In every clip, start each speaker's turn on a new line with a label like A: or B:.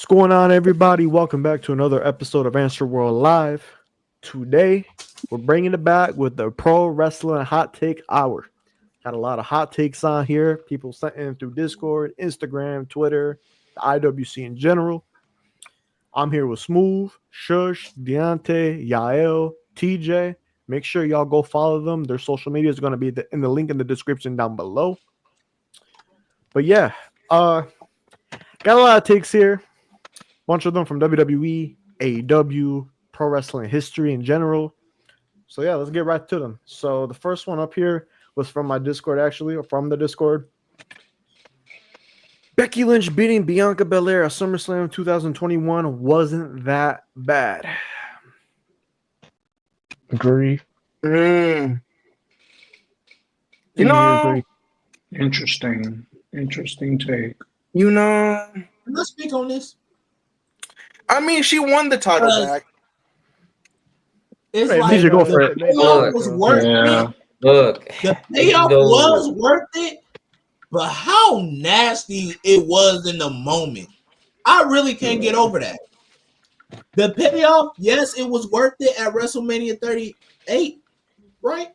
A: going on, everybody? Welcome back to another episode of Antstroworld Live. Today, we're bringing it back with the Pro Wrestling Hot Take Hour. Got a lot of hot takes on here. People sent in through Discord, Instagram, Twitter, the IWC in general. I'm here with Smooth, Shush, Deontay, Yael, TJ. Make sure y'all go follow them. Their social media is going to be in the link in the description down below. But yeah, got a lot of takes here. Bunch of them from WWE, AEW, pro wrestling history in general. So yeah, let's get right to them. So the first one up here was from my Discord, actually, or from the Discord. Becky Lynch beating Bianca Belair at SummerSlam 2021 wasn't that bad. Agree.
B: You
A: Do
B: know,
A: agree?
C: Interesting take.
B: let's speak on this.
D: I mean, she won the title back.
B: It's
A: Hey,
B: like
A: DJ, go for
B: the
A: it.
B: payoff was worth
C: Yeah.
B: it.
E: Look,
B: The payoff was worth it, but how nasty it was in the moment. I really can't get over that. The payoff, yes, it was worth it at WrestleMania 38, right?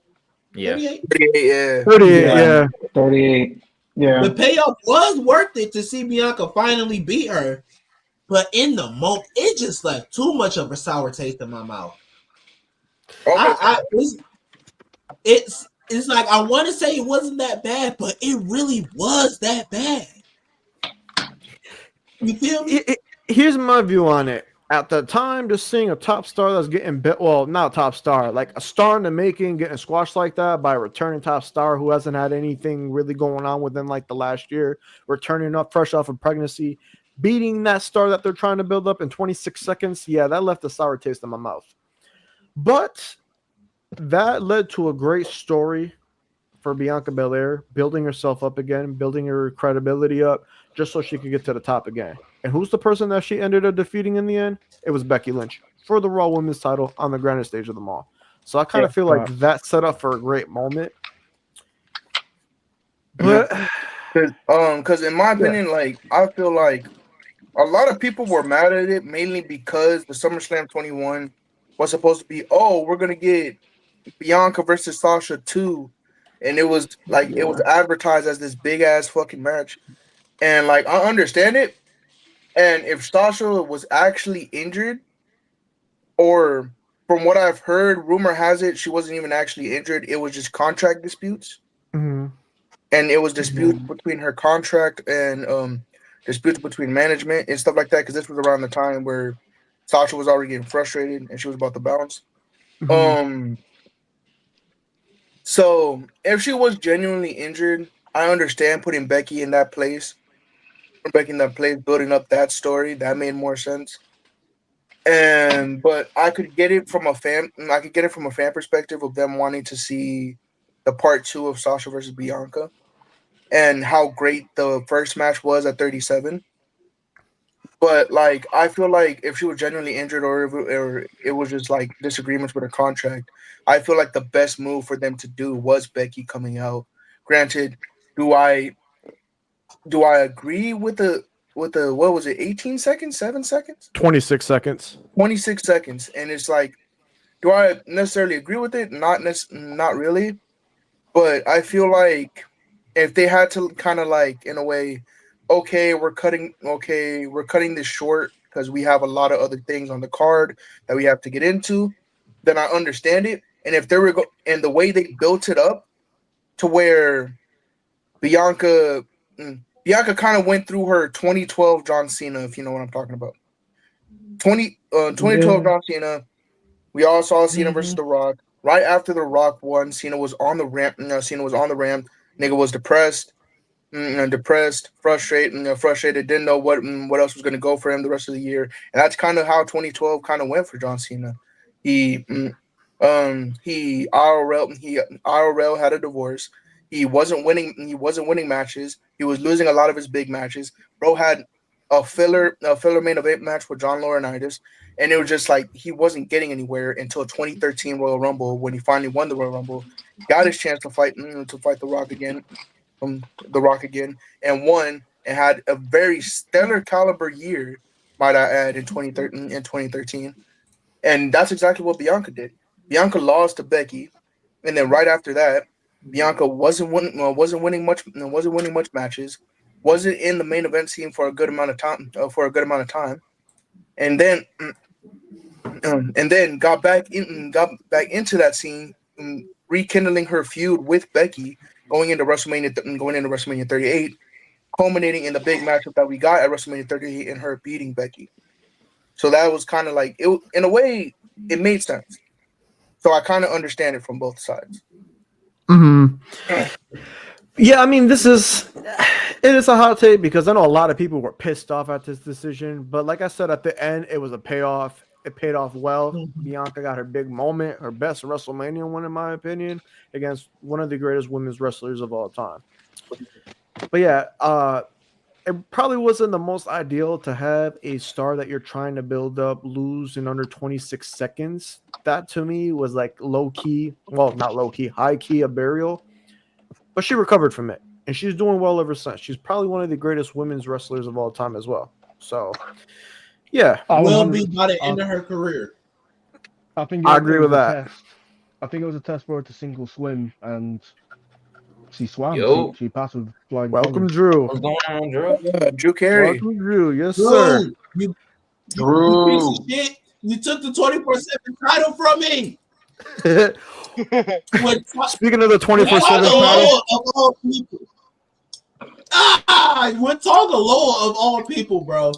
E: yeah.
B: 38.
D: 38, yeah.
A: 38, yeah.
C: 38. Yeah.
B: The payoff was worth it to see Bianca finally beat her, but in the moment, it just left too much of a sour taste in my mouth. It's like I want to say it wasn't that bad, but it really was that bad. You feel me?
A: Here's my view on it. At the time, just seeing a top star that's getting bit, well, not a top star, like a star in the making, getting squashed like that by a returning top star who hasn't had anything really going on within like the last year, returning up fresh off of pregnancy, beating that star that they're trying to build up in 26 seconds. Yeah, that left a sour taste in my mouth. But that led to a great story for Bianca Belair, building herself up again, building her credibility up, just so she could get to the top again. And who's the person that she ended up defeating in the end? It was Becky Lynch for the Raw Women's title on the grandest stage of them all. So I kind of feel like that set up for a great moment. But
D: Because in my opinion, like I feel like a lot of people were mad at it mainly because the SummerSlam 21 was supposed to be, we're gonna get Bianca versus Sasha 2. And it was like it was advertised as this big ass fucking match. And like I understand it. And if Sasha was actually injured, or from what I've heard, rumor has it she wasn't even actually injured. It was just contract disputes.
A: mm-hmm.
D: And it was disputes between her contract and disputes between management and stuff like that. Because this was around the time where Sasha was already getting frustrated and she was about to bounce.
A: Mm-hmm.
D: So if she was genuinely injured, I understand putting Becky in that place. Building up that story, that made more sense. But I could get it from a fan. I could get it from a fan perspective of them wanting to see the part 2 of Sasha versus Bianca, and how great the first match was at 37. But like, I feel like if she was genuinely injured, or it was just like disagreements with her contract, I feel like the best move for them to do was Becky coming out. Granted, do I agree with the what was it, 18 seconds, 7 seconds?
A: 26 seconds.
D: 26 seconds. And it's like, do I necessarily agree with it? Not really. But I feel like if they had to kind of like, in a way, we're cutting this short because we have a lot of other things on the card that we have to get into, then I understand it. And if and the way they built it up to where Bianca kind of went through her 2012 John Cena, if you know what I'm talking about. 2012 John Cena. We all saw Cena versus The Rock. Right after The Rock won, Cena was on the ramp. Nigga was depressed, frustrated. Didn't know what else was going to go for him the rest of the year. And that's kind of how 2012 kind of went for John Cena. He IRL had a divorce. He wasn't winning matches. He was losing a lot of his big matches. Bro had a filler main event match with John Laurinaitis, and it was just like he wasn't getting anywhere until 2013 Royal Rumble, when he finally won the Royal Rumble, got his chance to fight The Rock again, and won, and had a very stellar caliber year might I add, in 2013. And that's exactly what Bianca did. Bianca lost to Becky, and then right after that, Bianca wasn't winning much matches, wasn't in the main event scene for a good amount of time, and then got back into that scene, rekindling her feud with Becky, going into WrestleMania 38, culminating in the big matchup that we got at WrestleMania 38 and her beating Becky. So that was kind of like it. In a way, it made sense. So I kind of understand it from both sides.
A: Yeah, I mean, it is a hot take because I know a lot of people were pissed off at this decision, but like I said, at the end, it was a payoff. It paid off well. Bianca got her big moment, her best WrestleMania win, in my opinion, against one of the greatest women's wrestlers of all time. But yeah, it probably wasn't the most ideal to have a star that you're trying to build up lose in under 26 seconds. That to me was like low key, well, not low key, high key a burial. But she recovered from it, and she's doing well ever since. She's probably one of the greatest women's wrestlers of all time as well. So, yeah.
B: Will be by the end of her career.
E: I
A: agree with that.
E: I think it was a test for her to single swim, and she swam.
F: Yo.
E: She passed with flying
A: Welcome,
E: colours.
A: Drew.
F: What's going on, Drew?
D: Yeah, Drew Carey.
A: Welcome, Drew. Yes,
B: Drew,
A: sir.
B: you
C: Drew.
B: piece of shit. You took the 24/7 title from me.
A: Speaking of the 24/7 title,
B: of all people. When Tonga Loa of all people, bro.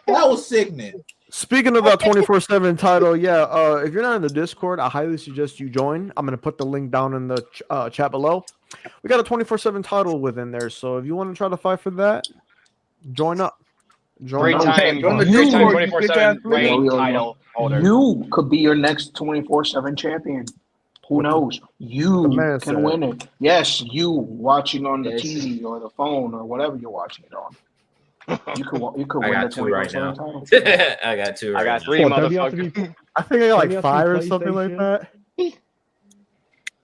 B: That was sickening.
A: speaking of that 24/7 title, yeah. If you're not in the Discord, I highly suggest you join. I'm gonna put the link down in the chat below. We got a 24/7 title within there, so if you want to try to fight for that, join up.
G: Great
A: up.
G: time.
D: Join the
G: Great time.
D: Discord,
G: 24/7
D: you
G: reign title holder.
C: You could be your next 24/7 champion. Who knows? You
A: man
C: can
A: said.
C: win it. Yes, you watching on the
F: Yes.
C: TV or the phone or whatever you're watching it on. You could
F: I
C: win the
F: got two right
C: 24/7
F: now.
C: title.
F: I got two.
G: I
F: Right
G: got
F: now.
G: three,
E: What, don't you have to
G: motherfucker.
E: be-
A: I think I got
E: Don't you
A: like
E: have to
A: 5
E: be
A: or something like
E: PlayStation?
A: that.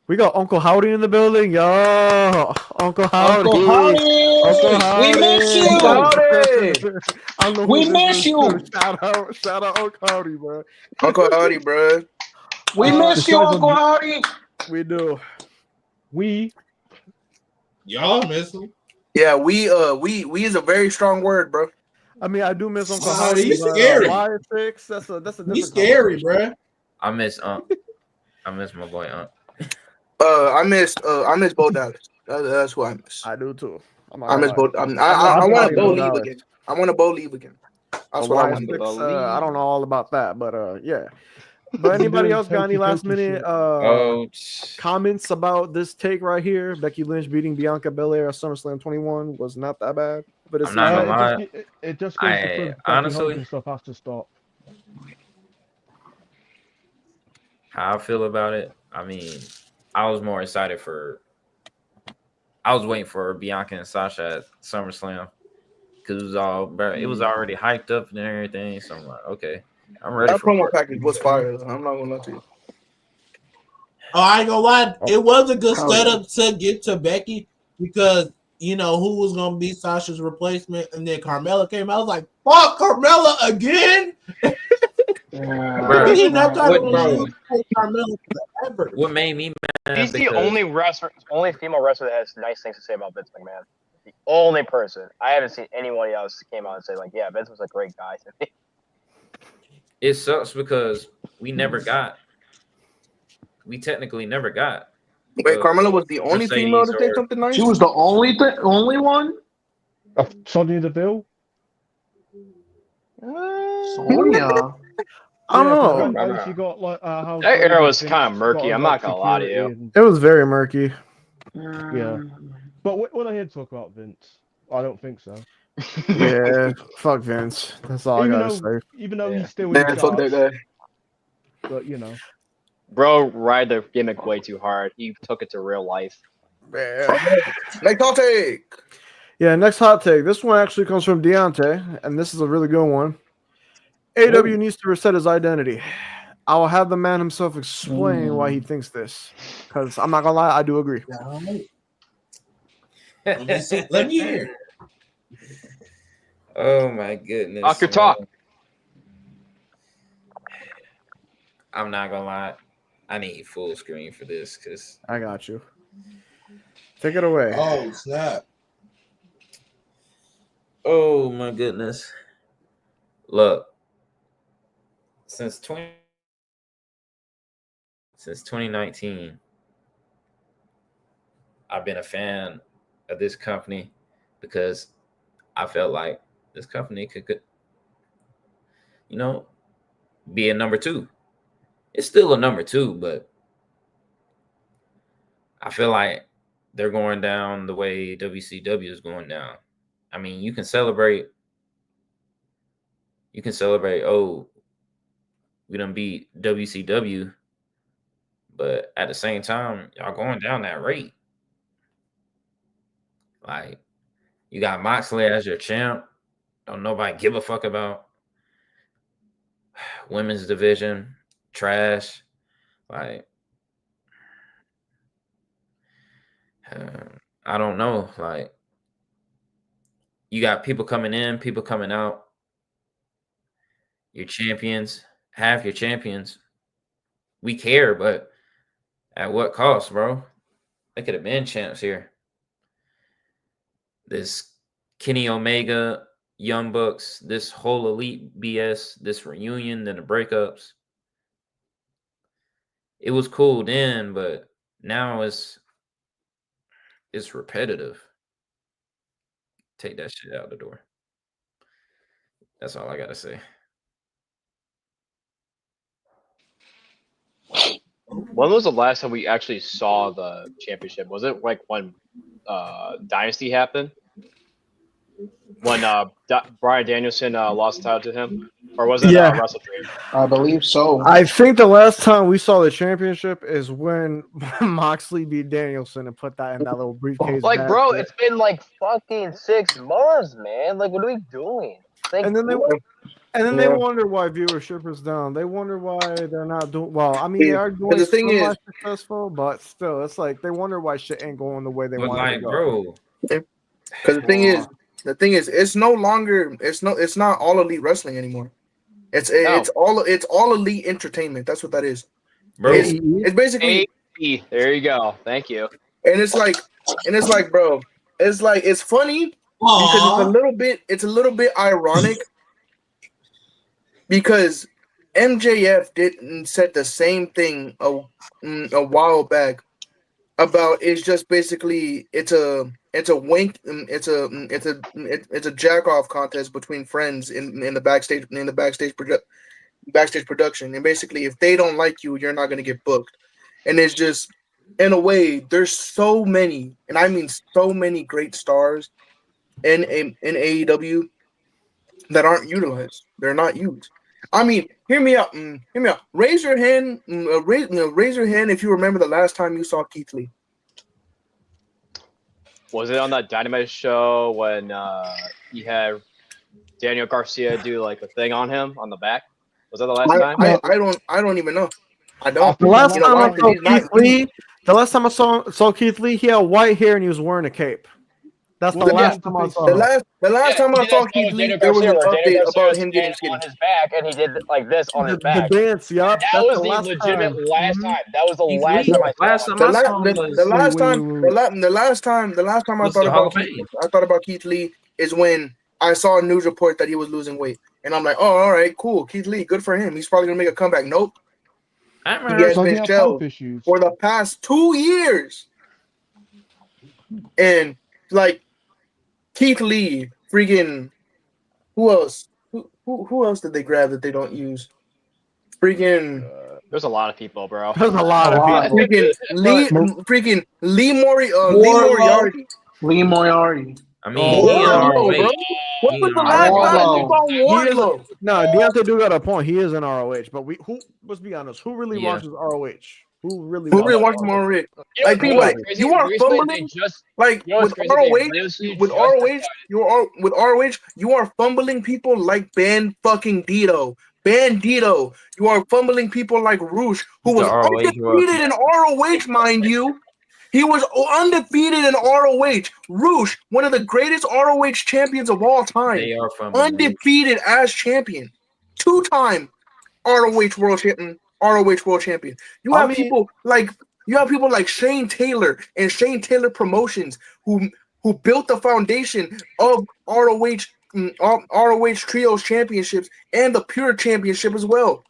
A: We got Uncle Howdy in the building, yo. Uncle Howdy.
C: Uncle Howdy!
A: Uncle Howdy.
C: We miss you!
A: Uncle
C: Howdy!
A: I know who
C: We
A: this
C: miss
A: is,
C: you!
A: too. Shout out Uncle Howdy, bro.
D: Uncle Howdy, bro.
C: We miss
E: this
C: you,
E: guy's
C: Uncle
E: on-
C: Howdy!
A: We do.
B: Y'all miss him.
D: Yeah, we is a very strong word, bro.
A: I mean, I do miss Uncle
B: Wow,
A: Howdy.
B: he's
A: but,
B: scary.
A: why it fix? That's a different
B: He's scary,
A: conversation.
B: bro.
F: I miss I miss my boy
D: I miss Bo Dallas. That's who I miss.
A: I do too.
D: I miss Bo. I want to Bo leave again. I want to Bo leave again. That's what I want to do.
A: I don't know all about that, but yeah. But anybody else got any last minute comments about this take right here? Becky Lynch beating Bianca Belair at SummerSlam 21 was not that bad. But it's
F: I'm not gonna lie.
E: It just goes to prove
F: honestly-
E: Becky stuff has to stop.
F: How I feel about it. I mean, I was more excited I was waiting for Bianca and Sasha at SummerSlam because it was already hyped up and everything. So I'm like, okay, I'm ready.
D: That
F: for
D: promo
F: it.
D: package was fire. Though. I'm not gonna lie to you.
B: Oh, I ain't gonna lie. It was a good
C: Oh, yeah.
B: setup to get to Becky because you know who was gonna be Sasha's replacement, and then Carmella came out. I was like, "Fuck Carmella again!"
F: Bro,
B: He's not trying
F: what,
B: to
F: bro?
B: lose Carmella forever.
F: What made me mad?
G: He's the
F: because-
G: only female wrestler that has nice things to say about Vince McMahon. The only person. I haven't seen anyone else came out and say like, "Yeah, Vince was a great guy."
F: It sucks because we technically never got.
D: Wait, Carmella was the only female to say something nice.
C: She was the only one?
E: Sonya Deville.
C: Sonya.
A: I don't know.
E: Remember she got like how
G: That era was
E: Vince
G: kinda murky,
E: got
G: I'm not
E: like
G: gonna lie to you.
E: security and-
A: It was very murky.
E: Yeah. But we're not here to talk about Vince. I don't think so.
A: Yeah, fuck Vince. That's all I gotta say.
E: Even though
F: Yeah.
E: he's still in
D: Man, fuck that
E: charge,
D: guy.
E: but you know.
G: Bro, ride the gimmick way too hard. He took it to real life.
D: Next hot take.
A: Yeah, next hot take. This one actually comes from Deontay, and this is a really good one. AW needs to reset his identity. I will have the man himself explain why he thinks this. Because I'm not gonna lie, I do agree.
B: Let me hear.
F: Oh my goodness.
G: Talk your talk.
F: I'm not gonna lie. I need full screen for this because
A: I got you. Take it away.
B: Oh snap!
F: oh my goodness. Look, since 2019, I've been a fan of this company because I felt like this company could be a number two. It's still a number two, but I feel like they're going down the way WCW is going down. I mean, you can celebrate. Oh, we done beat WCW, but at the same time, y'all going down that rate. Like, you got Moxley as your champ. Don't nobody give a fuck about women's division. Trash. Like, I don't know. Like, you got people coming in, people coming out. Your champions, half your champions. We care, but at what cost, bro? They could have been champs here. This Kenny Omega, Young Bucks, this whole elite BS, this reunion, then the breakups. It was cool then, but now it's repetitive. Take that shit out the door. That's all I gotta say.
G: When was the last time we actually saw the championship? Was it like when Dynasty happened? When Bryan Danielson lost the title to him? Or was it
A: Yeah.
G: Wrestle Dream?
C: I believe so.
A: I think the last time we saw the championship is when Moxley beat Danielson and put that in that little briefcase.
G: Like,
A: bag.
G: bro, it's been like fucking 6 months, man. Like, what are we doing?
A: And then they
D: Yeah.
A: wonder why viewership is down. They wonder why they're not doing well. I mean, they
D: Yeah,
A: are
D: but
A: doing
D: the thing is-
A: successful, but still, it's like they wonder why shit ain't going the way they
F: But
A: want it
F: like,
A: to go.
F: bro,
D: Because the thing is, it's no longer it's not all elite wrestling anymore. It's all elite entertainment. That's what that is.
F: bro,
D: It's basically,
G: AE. There you go. Thank you.
D: and it's like, bro, it's funny because
B: Aw.
D: it's a little bit ironic because MJF didn't said the same thing a while back about it's just basically it's a wink it's a jack off contest between friends in the backstage production, and basically if they don't like you, you're not going to get booked. And it's just, in a way, there's so many, and I mean so many great stars in AEW that aren't utilized. They're not used. I mean, hear me out. Raise your hand. Raise your hand if you remember the last time you saw Keith Lee.
G: Was it on that Dynamite show when he had Daniel Garcia do like a thing on him on the back? Was that the last time?
D: I don't even know. I don't.
A: The last
D: You know
A: time
D: why?
A: I saw
D: He's not
A: Keith Lee, saw Keith Lee, he had white hair and he was wearing a cape. That's the
E: Well,
A: last
E: yeah,
A: time I saw
D: The
A: him.
D: last time I saw Keith Lee, there was an update about him getting skinny.
G: on his back, and he did like this on his back.
A: The dance, yup.
G: That
A: That's
G: was
A: the
G: the
A: last
G: legitimate
A: time.
G: last
A: Mhm.
G: time. That was the
F: Keith
G: last
F: Lee,
G: time I saw
F: last
G: him.
F: time I saw him
D: The last time I
F: was
D: thought
F: the Hall
D: about
F: of Fame.
D: Keith Lee is when I saw a news report that he was losing weight, and I'm like, oh, all right, cool, Keith Lee, good for him. He's probably gonna make a comeback. Nope,
F: I
D: he
F: remember
D: has
E: So he
D: been
E: had
D: shelved
E: health issues.
D: for the past 2 years, and like Keith Lee, freaking who else? Who else did they grab that they don't use? Freaking.
G: There's a lot of people, bro.
A: There's a lot of
C: lot.
A: people.
D: Freaking Lee
B: Wardlow.
D: Moriarty.
C: Lee Moriarty.
F: I mean,
A: Oh,
F: he in
D: Wardlow,
F: ROH.
D: bro. When
F: He
D: was
F: in
D: the last
F: ROH.
D: time you saw
A: He is
D: Wardlow?
A: No, Deontay do got a point. He is in ROH, but let's be honest, who really
F: Yeah.
A: watches ROH? Who really
D: Who really
A: watches
D: watched more Rick?
G: You know
D: Like, think
G: what's
D: about it.
G: crazy?
D: You are
G: Recently,
D: fumbling.
G: they just
D: Like
G: You know what's
D: with
G: crazy? They
D: ROH,
G: literally
D: with
G: just
D: ROH, you are fumbling people like Bandito. You are fumbling people like Roosh, who
F: He's
D: was
F: the ROH
D: undefeated in ROH, mind you. He was undefeated in ROH. Roosh, one of the greatest ROH champions of all time,
F: They are from the
D: undefeated as champion, 2-time ROH world champion, ROH World Champion. You
A: I
D: have
A: mean-
D: people like Shane Taylor and Shane Taylor Promotions who built the foundation of ROH Trios Championships and the Pure Championship as well.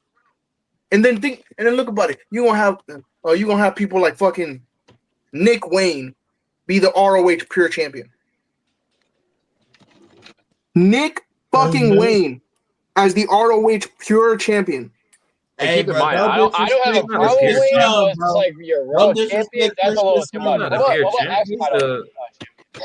D: And then look about it. You're gonna have people like fucking Nick Wayne be the ROH Pure Champion. Nick fucking Wayne as the ROH Pure Champion.
G: And
B: Hey,
G: keep in
B: bro,
G: mind, I don't have a
F: disrespect
G: problem with
F: Chris
G: it,
F: Young,
G: but it's just like your world champion.
B: disrespect
G: That's a little
B: Chris
G: too
B: Young.
G: much.
F: Not a
G: What
F: pure
G: about
F: champ.
G: X
F: He's
G: title
F: the
G: champion, bro?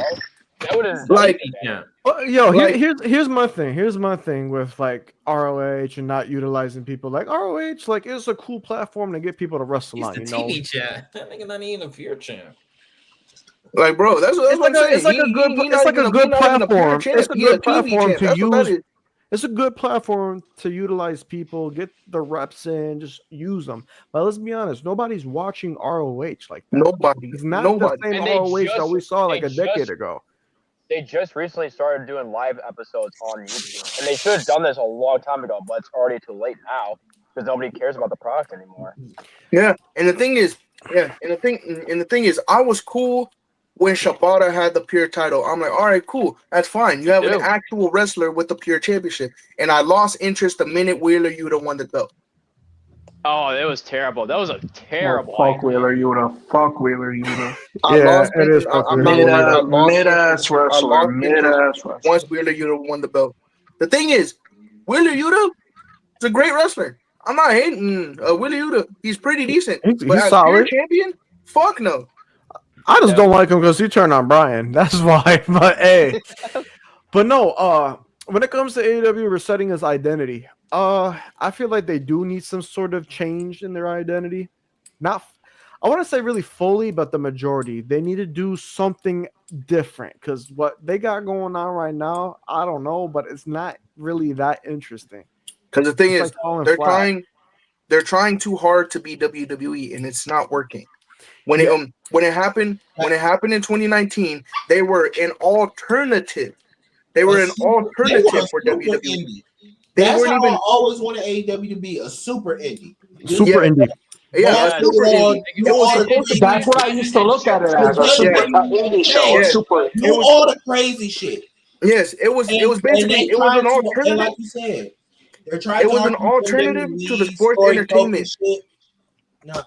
G: That wouldn't
D: Like-
F: yeah.
A: Well, yo,
D: Like-
A: here's my thing. Here's my thing with like ROH and not utilizing people. Like ROH, like it's a cool platform to get people to wrestle
F: He's
A: on.
F: the
A: You know,
F: TV champ. That nigga not even a pure champ.
D: Like, bro, that's what I'm saying.
A: it's like a good platform. It's a good platform to use. It's a good platform to utilize people, get the reps in, just use them. But let's be honest, nobody's watching ROH like that.
D: Nobody.
A: It's not
D: Nobody.
A: the same
G: And they
A: ROH that we saw like
G: they
A: a decade
G: just-
A: ago.
G: They just recently started doing live episodes on YouTube, and they should have done this a long time ago, but it's already too late now because nobody cares about the product anymore.
D: Yeah, and the thing is, I was cool when Shibata had the Pure title. I'm like, all right, cool, that's fine. You have an
G: Ew.
D: actual wrestler with the Pure Championship, and I lost interest the minute Wheeler Yuta won the belt.
G: Oh, it was terrible. That was a terrible.
C: Fuck Wheeler Yuta. Fuck Wheeler Yuta.
D: I
A: Yeah,
D: lost
A: it is
D: interest. I'm
A: fucking
D: not gonna lie, I lost
C: Mid-ass wrestler.
D: lost interest
C: Mid-ass wrestler.
D: once Wheeler Yuta won the belt. The thing is, Wheeler Yuta is a great wrestler. I'm not hating Wheeler Yuta. He's pretty decent.
A: He's
D: But as
A: solid.
D: Pure Champion, fuck no.
A: I just don't like him because he turned on Brian. That's why. But hey, but no. When it comes to AEW resetting his identity, I feel like they do need some sort of change in their identity. Not, I want to say really fully, but the majority. They need to do something different because what they got going on right now, I don't know, but it's not really that interesting.
D: Because the thing
A: It's
D: is,
A: like falling
D: they're
A: flat.
D: trying too hard to be WWE, and it's not working. When it happened in 2019, they were an alternative. They were an alternative for WWE.
B: Indie.
D: They
B: That's
D: weren't
B: how
D: even
B: I always wanted AEW to be, a super indie.
A: Super indie.
D: yeah,
G: Yeah,
D: a super indie.
B: You
D: It was
B: all the
D: supposed to be
C: That's what I used to look at it as. A super indie show.
D: Yeah.
C: Super.
B: do
D: it was-
B: all the crazy shit.
D: Yes, it was basically
B: and
D: it was an
B: and
D: alternative.
B: like you said, they're trying.
D: It was
B: to
D: an alternative to the sports
B: story
D: entertainment.
B: shit. No,
G: I've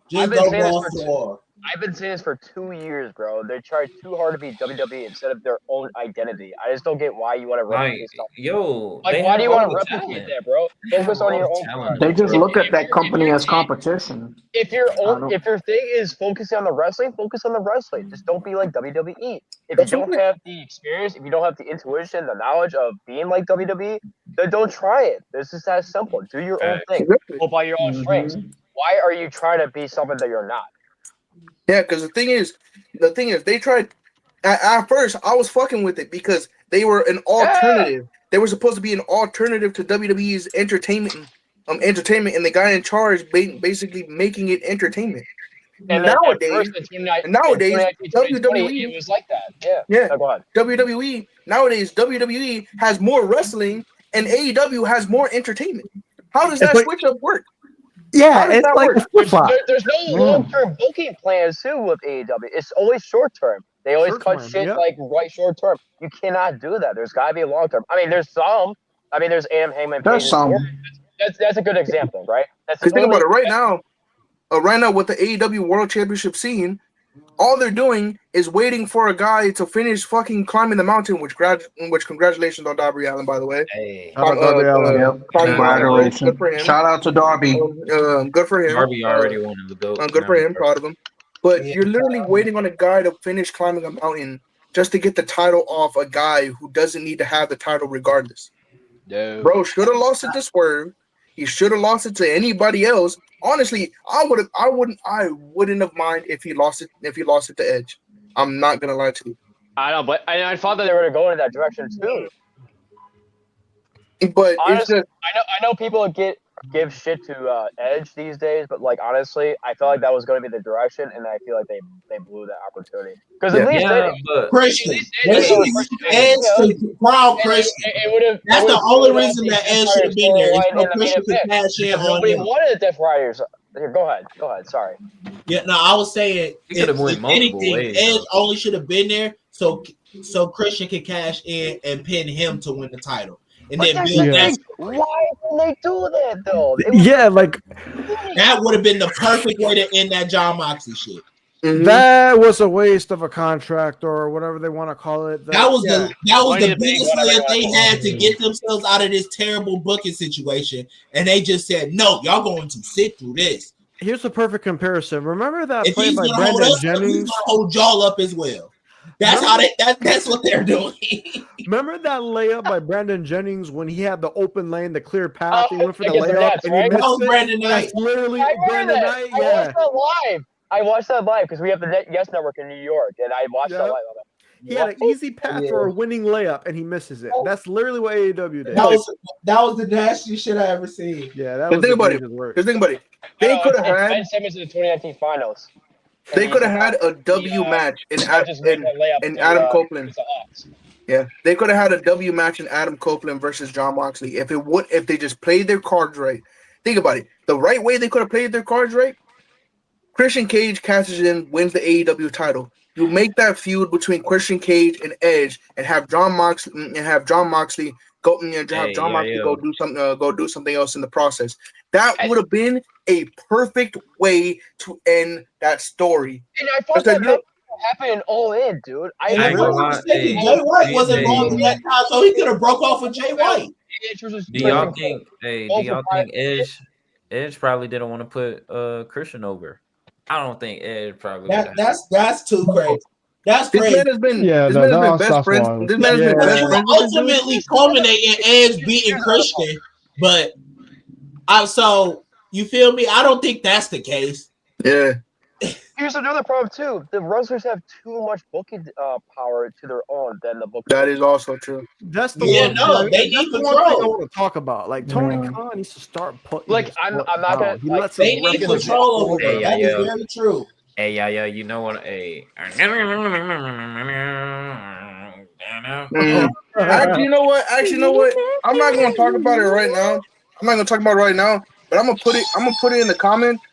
B: just
G: been
B: go
G: saying this
B: balls
G: for
B: to the wall.
G: I've been saying this for 2 years, bro. They tried too hard to be WWE instead of their own identity. I just don't get why you want to
F: Like,
G: replicate stuff.
F: yo,
G: Like,
F: they
G: why
F: have
G: do you
F: all
G: want to
F: the
G: replicate
F: talent.
G: that, bro?
F: They
G: Focus
F: have
G: on
F: all
G: your
F: the
G: own
F: talent.
G: product.
C: They just look at that
G: If
C: company
G: you're-
C: as competition.
G: If your thing is focusing on the wrestling, focus on the wrestling. Just don't be like WWE. If
D: That's
G: you don't
D: okay.
G: have the experience, if you don't have the intuition, the knowledge of being like WWE, then don't try it. This is that simple. Do your own
F: Facts.
G: thing.
D: Exactly.
G: Go by your own strengths. Why are you trying to be something that you're not?
D: Yeah, because the thing is, they tried. At first, I was fucking with it because they were an alternative. They were supposed to be an alternative to WWE's entertainment, and the guy in charge basically making it entertainment.
G: And then at
D: Nowadays,
G: first in 2019,
D: nowadays,
G: 2020,
D: WWE
G: it was like that. Yeah.
D: Yeah.
G: No, go ahead.
D: WWE has more wrestling, and AEW has more entertainment. How does
A: It's
D: that
A: like-
D: switch up work? How
A: Yeah,
D: does
A: it's
D: that
A: like
D: work?
A: a flip flop.
G: There's no long-term booking plans too with AEW. It's always short-term. They always cut
A: Short-term,
G: shit
A: yep.
G: like right short-term. You cannot do that. There's got to be a long-term. I mean, there's some. I mean, there's Adam Heyman.
C: There's
G: Page's
C: some.
G: story. That's a good example, right? That's
D: Because think about it
G: totally-
D: right now with the AEW World Championship scene, all they're doing is waiting for a guy to finish fucking climbing the mountain. Which congratulations on Darby Allin, by the way.
F: Hey,
A: Shout out Darby Allin.
C: Yep.
D: Climbing the mountain,
C: Congratulations.
D: good for him.
C: Shout out to Darby.
D: Good for him.
F: Darby already wanted to go.
D: Good for him. Proud of him. But
B: Yeah.
D: you're literally waiting on a guy to finish climbing a mountain just to get the title off a guy who doesn't need to have the title regardless.
G: No.
D: Bro should have lost it to Swerve. He should have lost it to anybody else. Honestly, I wouldn't have mind if he lost it to Edge. I'm not gonna lie to
G: I know, but I thought that they were going in that direction too.
D: you. But it's
G: Honestly,
D: just
G: I know people get
H: give shit to Edge these days, but like honestly, I felt like that was going to be the direction, and I feel like they blew that opportunity because at least
F: Yeah, but
B: Christian.
H: they
B: They
H: did
B: should
H: go
B: have
H: with
B: used
H: Christian.
B: Edge to crown Christian.
H: It would have.
B: That's the only reason that Edge should have been there. Is so Christian could cash in on
H: Nobody
B: him.
H: wanted the Death Riders. Here, go ahead. Sorry.
B: Yeah, no, I was saying
F: He could have went
B: if
F: multiple
B: anything,
F: ways,
B: Edge
F: though.
B: only should have been there so Christian could cash in and pin him to win the title. And
H: But
B: then
H: that's
B: build
H: the
B: that.
H: thing. Why didn't they do that though?
A: Yeah, like
B: That would have been the perfect way to end that John Moxley shit.
D: Mhm.
A: that was a waste of a contract or whatever they want to call it.
B: That was
A: yeah.
B: the biggest layup they had to get themselves out of this terrible booking situation, and they just said, "No, y'all going to sit through this."
A: Here's a perfect comparison. Remember that
B: If
A: play
B: he's
A: by
B: gonna hold
A: Brandon
B: us, up, he's
A: Jennings?
B: gonna hold y'all up as well. That's how that's what they're doing.
A: Remember that layup by Brandon Jennings when he had the open lane, the clear path? He went for the
H: against the
A: layup
H: Nets,
A: and he
H: right?
A: missed
B: That was
A: it.
B: Brandon Knight.
A: That's literally
H: I remember
A: Brandon
H: that.
A: Knight.
H: I
A: Yeah,
H: watched that live. I watched that live because we have the Yes Network in New York, and I watched that
A: Yeah.
H: live.
A: he had an easy path for a winning layup and he misses it. That's literally what AEW did.
B: That was the nastiest shit I ever seen.
A: Yeah, that
D: The
A: was
D: thing about it.
A: egregious work.
D: Just think about it. They could have had.
H: Ben Simmons in the 2019 finals.
D: They could have had a W match in Adam Copeland. Yeah, they could have had a W match in Adam Copeland versus John Moxley if they just played their cards right. Think about it. The right way they could have played their cards right. Christian Cage cashes in, wins the AEW title. You make that feud between Christian Cage and Edge, and have John Moxley go do something else in the process. That would have been a perfect way to end that story.
H: And I thought that happened in All In, dude.
B: Jay White wasn't involved in that time, so he could have broke off with Jay White.
F: Do y'all think Edge probably didn't want to put Christian over? I don't think Edge probably.
B: That's too crazy. That's crazy.
D: This man has been best friends. This man has been best friends.
B: Ultimately culminate in Edge beating Christian, but so you feel me? I don't think that's the case.
D: Yeah.
H: Here's another problem too. The wrestlers have too much booking power to their own than the bookers.
D: That is also true.
A: That's the
B: they
A: need
B: control.
A: I want to talk about. Like Tony Khan needs to start putting.
H: Like I'm not gonna.
A: He
H: like,
A: lets
B: they need control over it. That is very true.
F: Hey, yeah, you know what? Hey.
D: Actually, you know what? I'm not gonna talk about it right now. But I'm gonna put it in the comments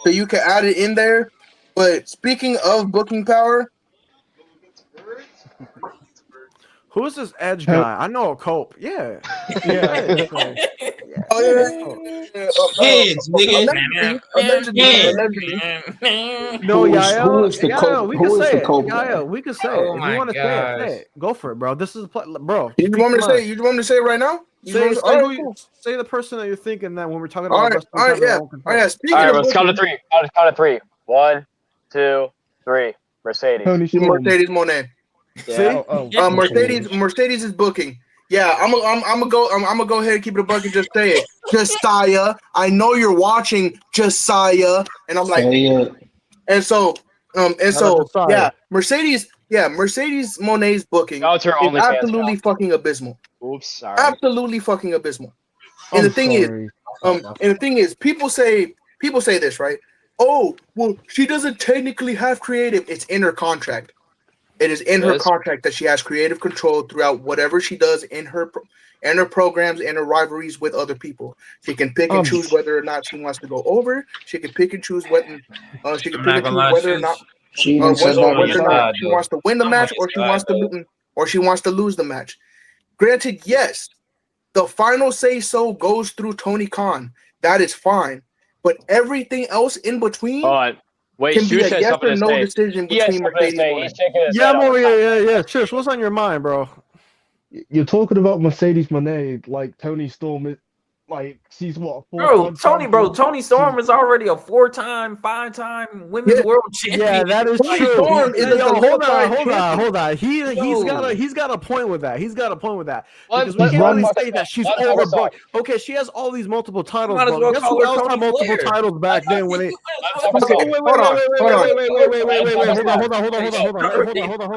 D: so you can add it in there. But speaking of booking power,
A: who is this Edge guy? I know a Cope. Yeah.
D: Yeah.
B: Edge, nigga.
A: No, Yael.
C: Who is the Cope?
A: We can
C: Who is
A: say
C: the
A: it.
C: Cope?
A: Yael, we can say it.
F: Oh
A: If
F: my
A: you want to
F: gosh.
A: say it, go for it, bro. This is bro.
D: You just want me to say it? You just want me to say it right now?
A: Say the person that you're thinking that when we're talking about wrestling.
D: All right. Speaking
H: all right,
D: of
H: let's count to three. Count to three. 1, 2, 3. Mercedes.
D: Mercedes Monet.
H: Yeah.
D: Mercedes is booking. Yeah, I'm gonna go ahead and keep it a buck and just say it. Josiah, I know you're watching, Josiah, and I'm like, Mercedes Monet's booking is absolutely fucking abysmal.
H: Oops, sorry.
D: Absolutely fucking abysmal. And the thing is, people say this, right? Oh, well, she doesn't technically have creative. It's in her contract. It is in her contract that she has creative control throughout whatever she does in her programs and her rivalries with other people. She can pick and choose whether or not she wants to go over. She can pick and choose whether or not she wants to win the match or she wants to lose the match. Granted, yes, the final say so goes through Tony Khan. That is fine, but everything else in between.
G: Wait,
D: can be a yes or no decision between Mercedes Monet.
A: Yeah, I'm over here. Yeah. Trish, what's on your mind, bro?
E: You're talking about Mercedes Monet, like Tony Storm. Like she's what?
F: Tony Storm is already a 4-time, 5-time women's world champion.
A: Yeah, that is true. Hold on. He's got a point with that. Because we can't really say that she's overbooked. Okay, she has all these multiple titles. Guess who else had multiple titles back then when they? Hold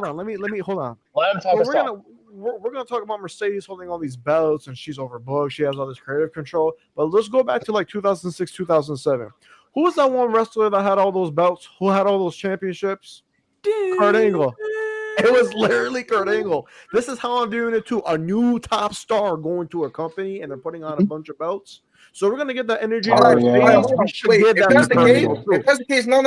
A: on. Let me hold on.
H: Let him talk.
A: we're going to talk about Mercedes holding all these belts and she's overbooked. She has all this creative control. But let's go back to like 2006, 2007. Who was that one wrestler that had all those belts? Who had all those championships? Kurt Angle. It was literally Kurt Angle. This is how I'm viewing it too. A new top star going to a company and they're putting on a bunch of belts. So we're gonna get that energy.
C: Oh, yeah.
A: We should
D: Wait,
A: get
D: if
A: that
D: that's the
A: from Kurt
D: case,
A: Angle, too.
D: if that's the case, no.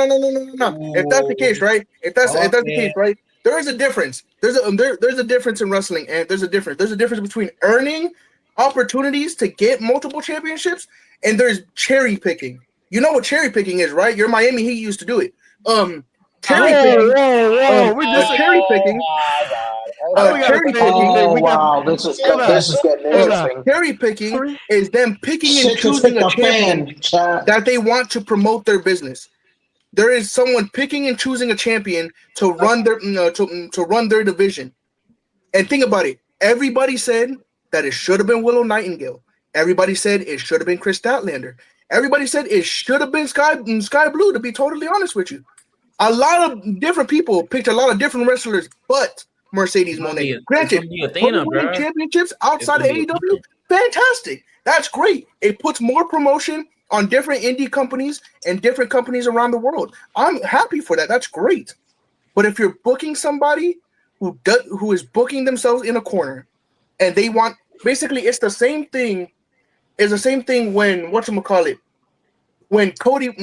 D: If that's the case, right? If that's the case, right? There is a difference. There's a difference in wrestling, and there's a difference. There's a difference between earning opportunities to get multiple championships and there's cherry picking. You know what cherry picking is, right? Your Miami Heat used to do it. Cherry picking. Cherry picking. Cherry picking.
C: Oh, wow. This is getting interesting.
D: Cherry picking is them picking and
C: Shit, just
D: choosing
C: pick
D: a
C: a
D: champion
C: fan, chat.
D: that they want to promote their business. There is someone picking and choosing a champion to run their to run their division. And think about it. Everybody said that it should have been Willow Nightingale. Everybody said it should have been Chris Statlander. Everybody said it should have been Sky Blue, to be totally honest with you. A lot of different people picked a lot of different wrestlers, but Mercedes Moné. Granted, winning championships outside of AEW, fantastic. That's great. It puts more promotion on different indie companies and different companies around the world. I'm happy for that. That's great. But if you're booking somebody who is booking themselves in a corner, and they want, basically, it's the same thing. It's the same thing when when Cody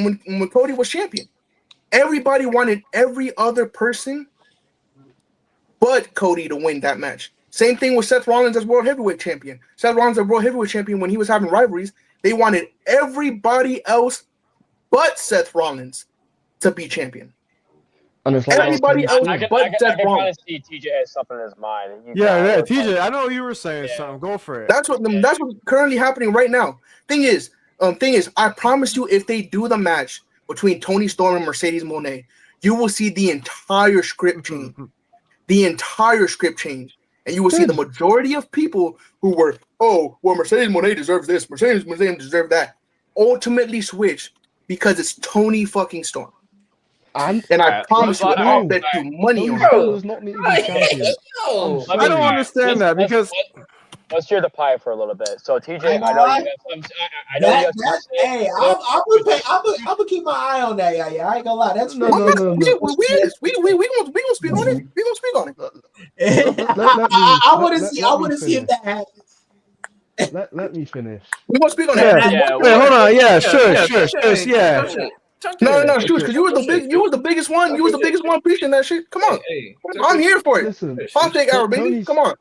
D: was champion. Everybody wanted every other person but Cody to win that match. Same thing with Seth Rollins as World Heavyweight Champion. Seth Rollins as World Heavyweight Champion, when he was having rivalries, they wanted everybody else but Seth Rollins to be champion.
E: And it's like
D: Everybody else but Seth
H: I can
D: Rollins.
H: see TJ has something in his mind.
A: Yeah, TJ. I know you were saying something. Go for it.
D: That's what's currently happening right now. Thing is, I promise you, if they do the match between Toni Storm and Mercedes Moné, you will see the entire script change. The entire script change. And you will see the majority of people who were, Mercedes Moné deserves this, Mercedes Moné deserves that, ultimately switch because it's Toni fucking Storm. And I promise you, I'll bet you money on
E: it. Not need to be champion.
A: I don't understand that because
H: let's share the pie for a little bit. So TJ, I know you got some.
B: Hey, I'm gonna keep my eye on that. Yeah, I ain't gonna lie. That's
D: we gonna speak on it. We gonna speak on it.
B: I want to see if that happens.
E: Let me finish.
D: We gonna speak on
A: it. Wait, hold on. Yeah, sure. No, Shoes, because you were the biggest one. You was the biggest one preaching that shit. Come on, I'm here for it.
E: Listen,
D: I'll take our baby. Come on.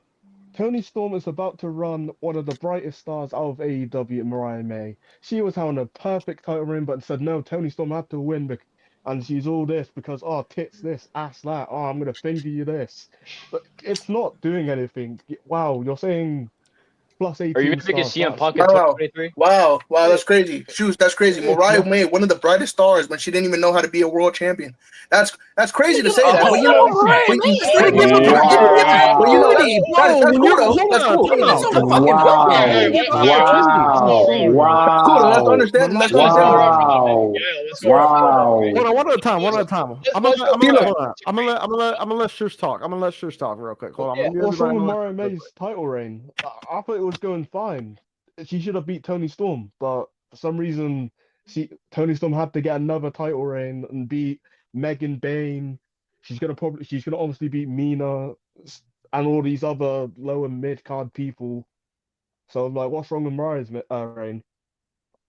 E: Toni Storm is about to run one of the brightest stars out of AEW, Mariah May. She was having a perfect title reign, but said no, Toni Storm had to win, and she's all this because tits this, ass that. I'm gonna finger you this, but it's not doing anything. Wow, you're saying plus 18.
G: Are you making CM Punk in 2023?
D: Wow, that's crazy. Shoes, that's crazy. Mariah May, one of the brightest stars, when she didn't even know how to be a world champion. That's crazy to say that. But you know, that's cool.
C: Wow.
D: That's understandable.
C: Wow.
A: Hold on, one at a time. I'm gonna let Shoes talk. Real quick. Hold on.
E: What's wrong with Mariah May's title reign? I thought it was going fine. She should have beat Toni Storm, but for some reason, Toni Storm had to get another title reign and beat Megan Bain. She's gonna obviously beat Mina and all these other lower mid card people. So I'm like, what's wrong with Mariah's reign?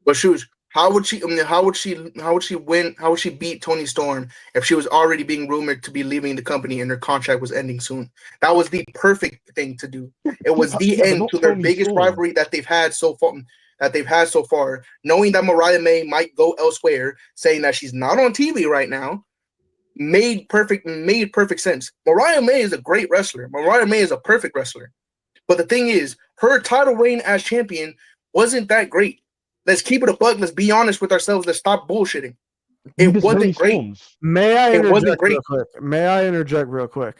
D: But Shoes, how would she win? How would she beat Toni Storm if she was already being rumored to be leaving the company and her contract was ending soon? That was the perfect thing to do. It was the end to their biggest rivalry that they've had so far. Knowing that Mariah May might go elsewhere, saying that she's not on TV right now, made perfect sense. Mariah May is a great wrestler. Mariah May is a perfect wrestler. But the thing is, her title reign as champion wasn't that great. Let's keep it a buck. Let's be honest with ourselves. Let's stop bullshitting. It wasn't great.
A: May I interject real quick?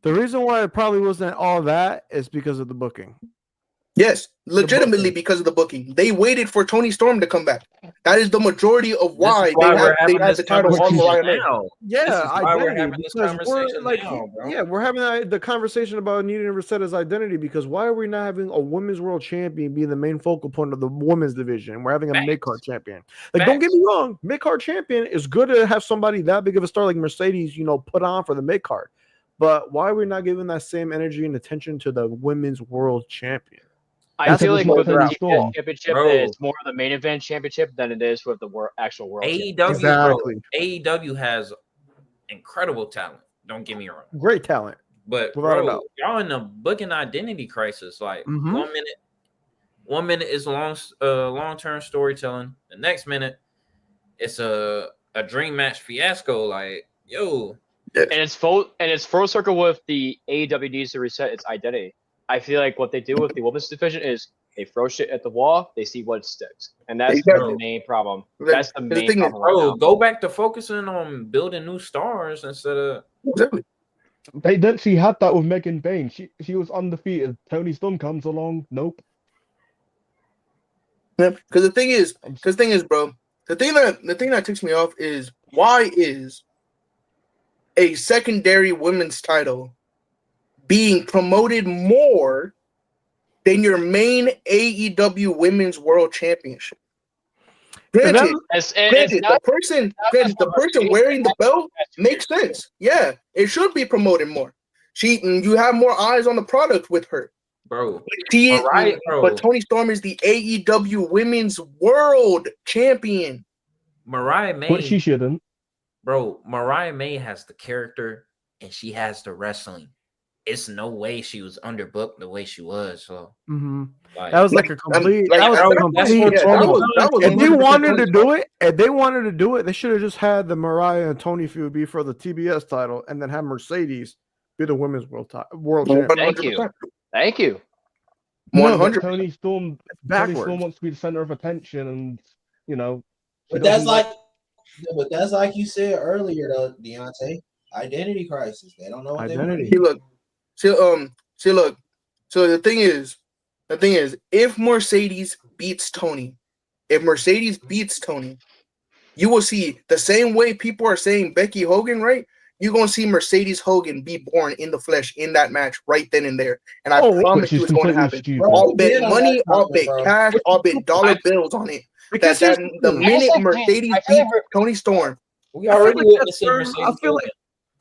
A: The reason why it probably wasn't all that is because of the booking.
D: Yes, legitimately
A: booking.
D: because of the booking. They waited for Tony Storm to come back. That is the majority of
F: This is
D: why
F: why we're
D: they
F: having
D: had
F: this
D: the title on
F: conversation
D: Mariah May.
F: now.
A: Yeah,
F: This is why we're
A: identity
F: having this
A: because we're
F: conversation
A: like,
F: now, bro.
A: yeah, we're having the conversation about needing to reset his identity because why are we not having a women's world champion being the main focal point of the women's division? We're having a
F: Facts.
A: mid card champion. Like, don't get
F: Facts.
A: me wrong, mid card champion is good to have somebody that big of a star like Mercedes, put on for the mid card. But why are we not giving that same energy and attention to the women's world champion?
G: I
A: That's
G: feel
E: because
G: like
E: it's
G: with
E: not
G: the
E: Tony
G: TBS
E: Storm.
G: championship,
F: Bro.
G: it's more of the main event championship than it is with the actual world championship.
F: AEW,
A: Exactly.
F: bro. AEW has incredible talent. Don't get me wrong.
A: Great talent.
F: But
A: Without a
F: bro,
A: doubt.
F: y'all in a booking identity crisis. Like
A: Mhm.
F: 1 minute is long-term storytelling. The next minute, it's a dream match fiasco. Like, yo,
G: And it's full circle with the AEW needs to reset its identity. I feel like what they do with the women's division is they throw shit at the wall, they see what sticks, and that's
D: Exactly.
G: the main problem.
D: The-
G: That's the
D: the
G: main
D: thing is-
G: problem right
F: bro,
G: now.
F: go back to focusing on building new stars instead of
D: Exactly.
E: They literally had that with Megan Bain. She was undefeated. Tony Storm comes along. Nope.
D: Yeah, because the thing is, bro, the thing that ticks me off is why is a secondary women's title being promoted more than your main AEW Women's World Championship? Granted, the person wearing the belt makes sense. Yeah, it should be promoted more. You have more eyes on the product with her.
F: bro.
D: Bro. But Tony Storm is the AEW Women's World Champion.
F: Mariah May,
E: But she shouldn't.
F: bro. Mariah May has the character and she has the wrestling. It's no way she was underbooked the way she was. So like,
A: that was like a complete.
F: like,
A: that was
F: bro,
A: a
F: that's
A: complete.
F: what-
A: If they wanted to do it, they should have just had the Mariah and Tony feud be for the TBS title, and then have Mercedes be the women's world champion.
G: Thank you.
E: No,
D: 100%.
E: but Tony Storm wants to be the center of attention, and
B: But that's like you said earlier, though, Deontay. Identity crisis. They don't know what they want.
D: Look. So the thing is, if Mercedes beats Tony, you will see the same way people are saying Becky Hogan, right? You're gonna see Mercedes Hogan be born in the flesh in that match right then and there. And I promise you it's going to happen. I'll bet money, I'll bet cash, I'll bet dollar bills on it. Because the minute Mercedes beats Tony Storm,
F: we already witnessing
A: Mercedes.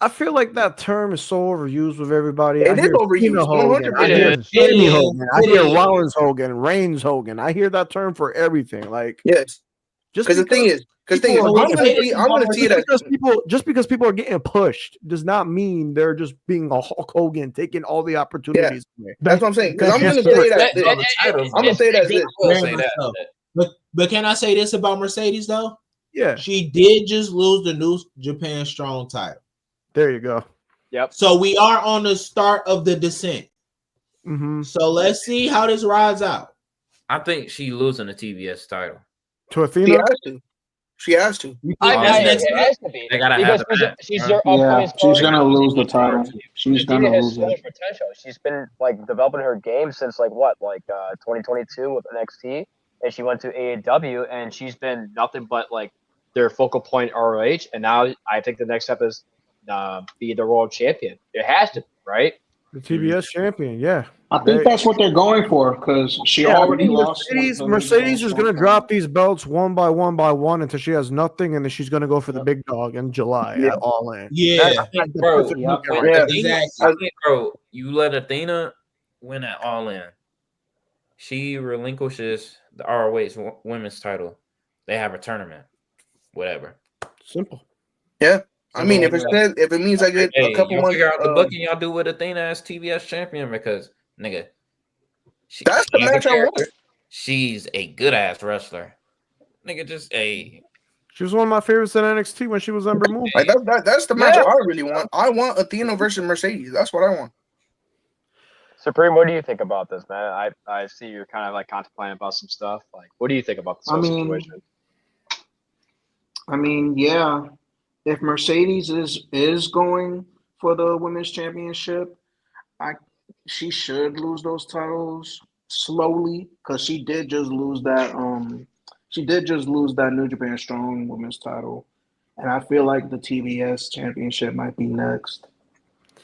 A: I feel like that term is so overused with everybody.
D: It is overused.
A: Hogan. I hear Jamie Hogan. I hear Rollins Hogan, Reigns Hogan. I hear that term for everything. Like,
D: yes. Because the thing is, I'm going to see it
A: just because people are getting pushed does not mean they're just being a Hulk Hogan, taking all the opportunities.
D: Yeah. That's what I'm saying. Because I'm going to say that. I'm going to say that.
B: But can I say this about Mercedes though?
A: Yeah,
B: she did just lose the New Japan Strong title.
A: There you go.
G: Yep.
B: So we are on the start of the descent.
A: Mm-hmm.
B: So let's see how this rides out.
F: I think she's losing the TBS title
A: to Athena.
D: She has to.
G: It has to be.
F: They gotta have
H: she's your upcoming star.
C: She's gonna lose the title. She's gonna lose it.
H: Potential. She's been developing her game since 2022 with NXT, and she went to AEW, and she's been nothing but their focal point ROH. And now I think the next step is be the world champion. It has to, right?
A: The TBS champion, yeah.
C: I think that's what they're going for because she already lost.
A: Mercedes is going to drop these belts one by one until she has nothing, and then she's going to go for the big dog in July at All In.
F: Yeah, bro.
B: Exactly.
F: Bro, you let Athena win at All In. She relinquishes the ROH women's title. They have a tournament. Whatever.
A: Simple.
D: Yeah. I mean, if it means I get a couple months,
F: figure out the booking y'all do with Athena as TBS champion because nigga,
D: that's the match I want.
F: She's a good ass wrestler, nigga.
A: She was one of my favorites in NXT when she was Ember Moon.
D: That's the match I really want. I want Athena versus Mercedes. That's what I want.
H: Supreme, what do you think about this, man? I see you're kind of contemplating about some stuff. What do you think about this whole situation?
C: I mean, yeah. If Mercedes is going for the women's championship, she should lose those titles. slowly because she did just lose that. She did just lose that New Japan Strong Women's title, and I feel like the TBS Championship might be next.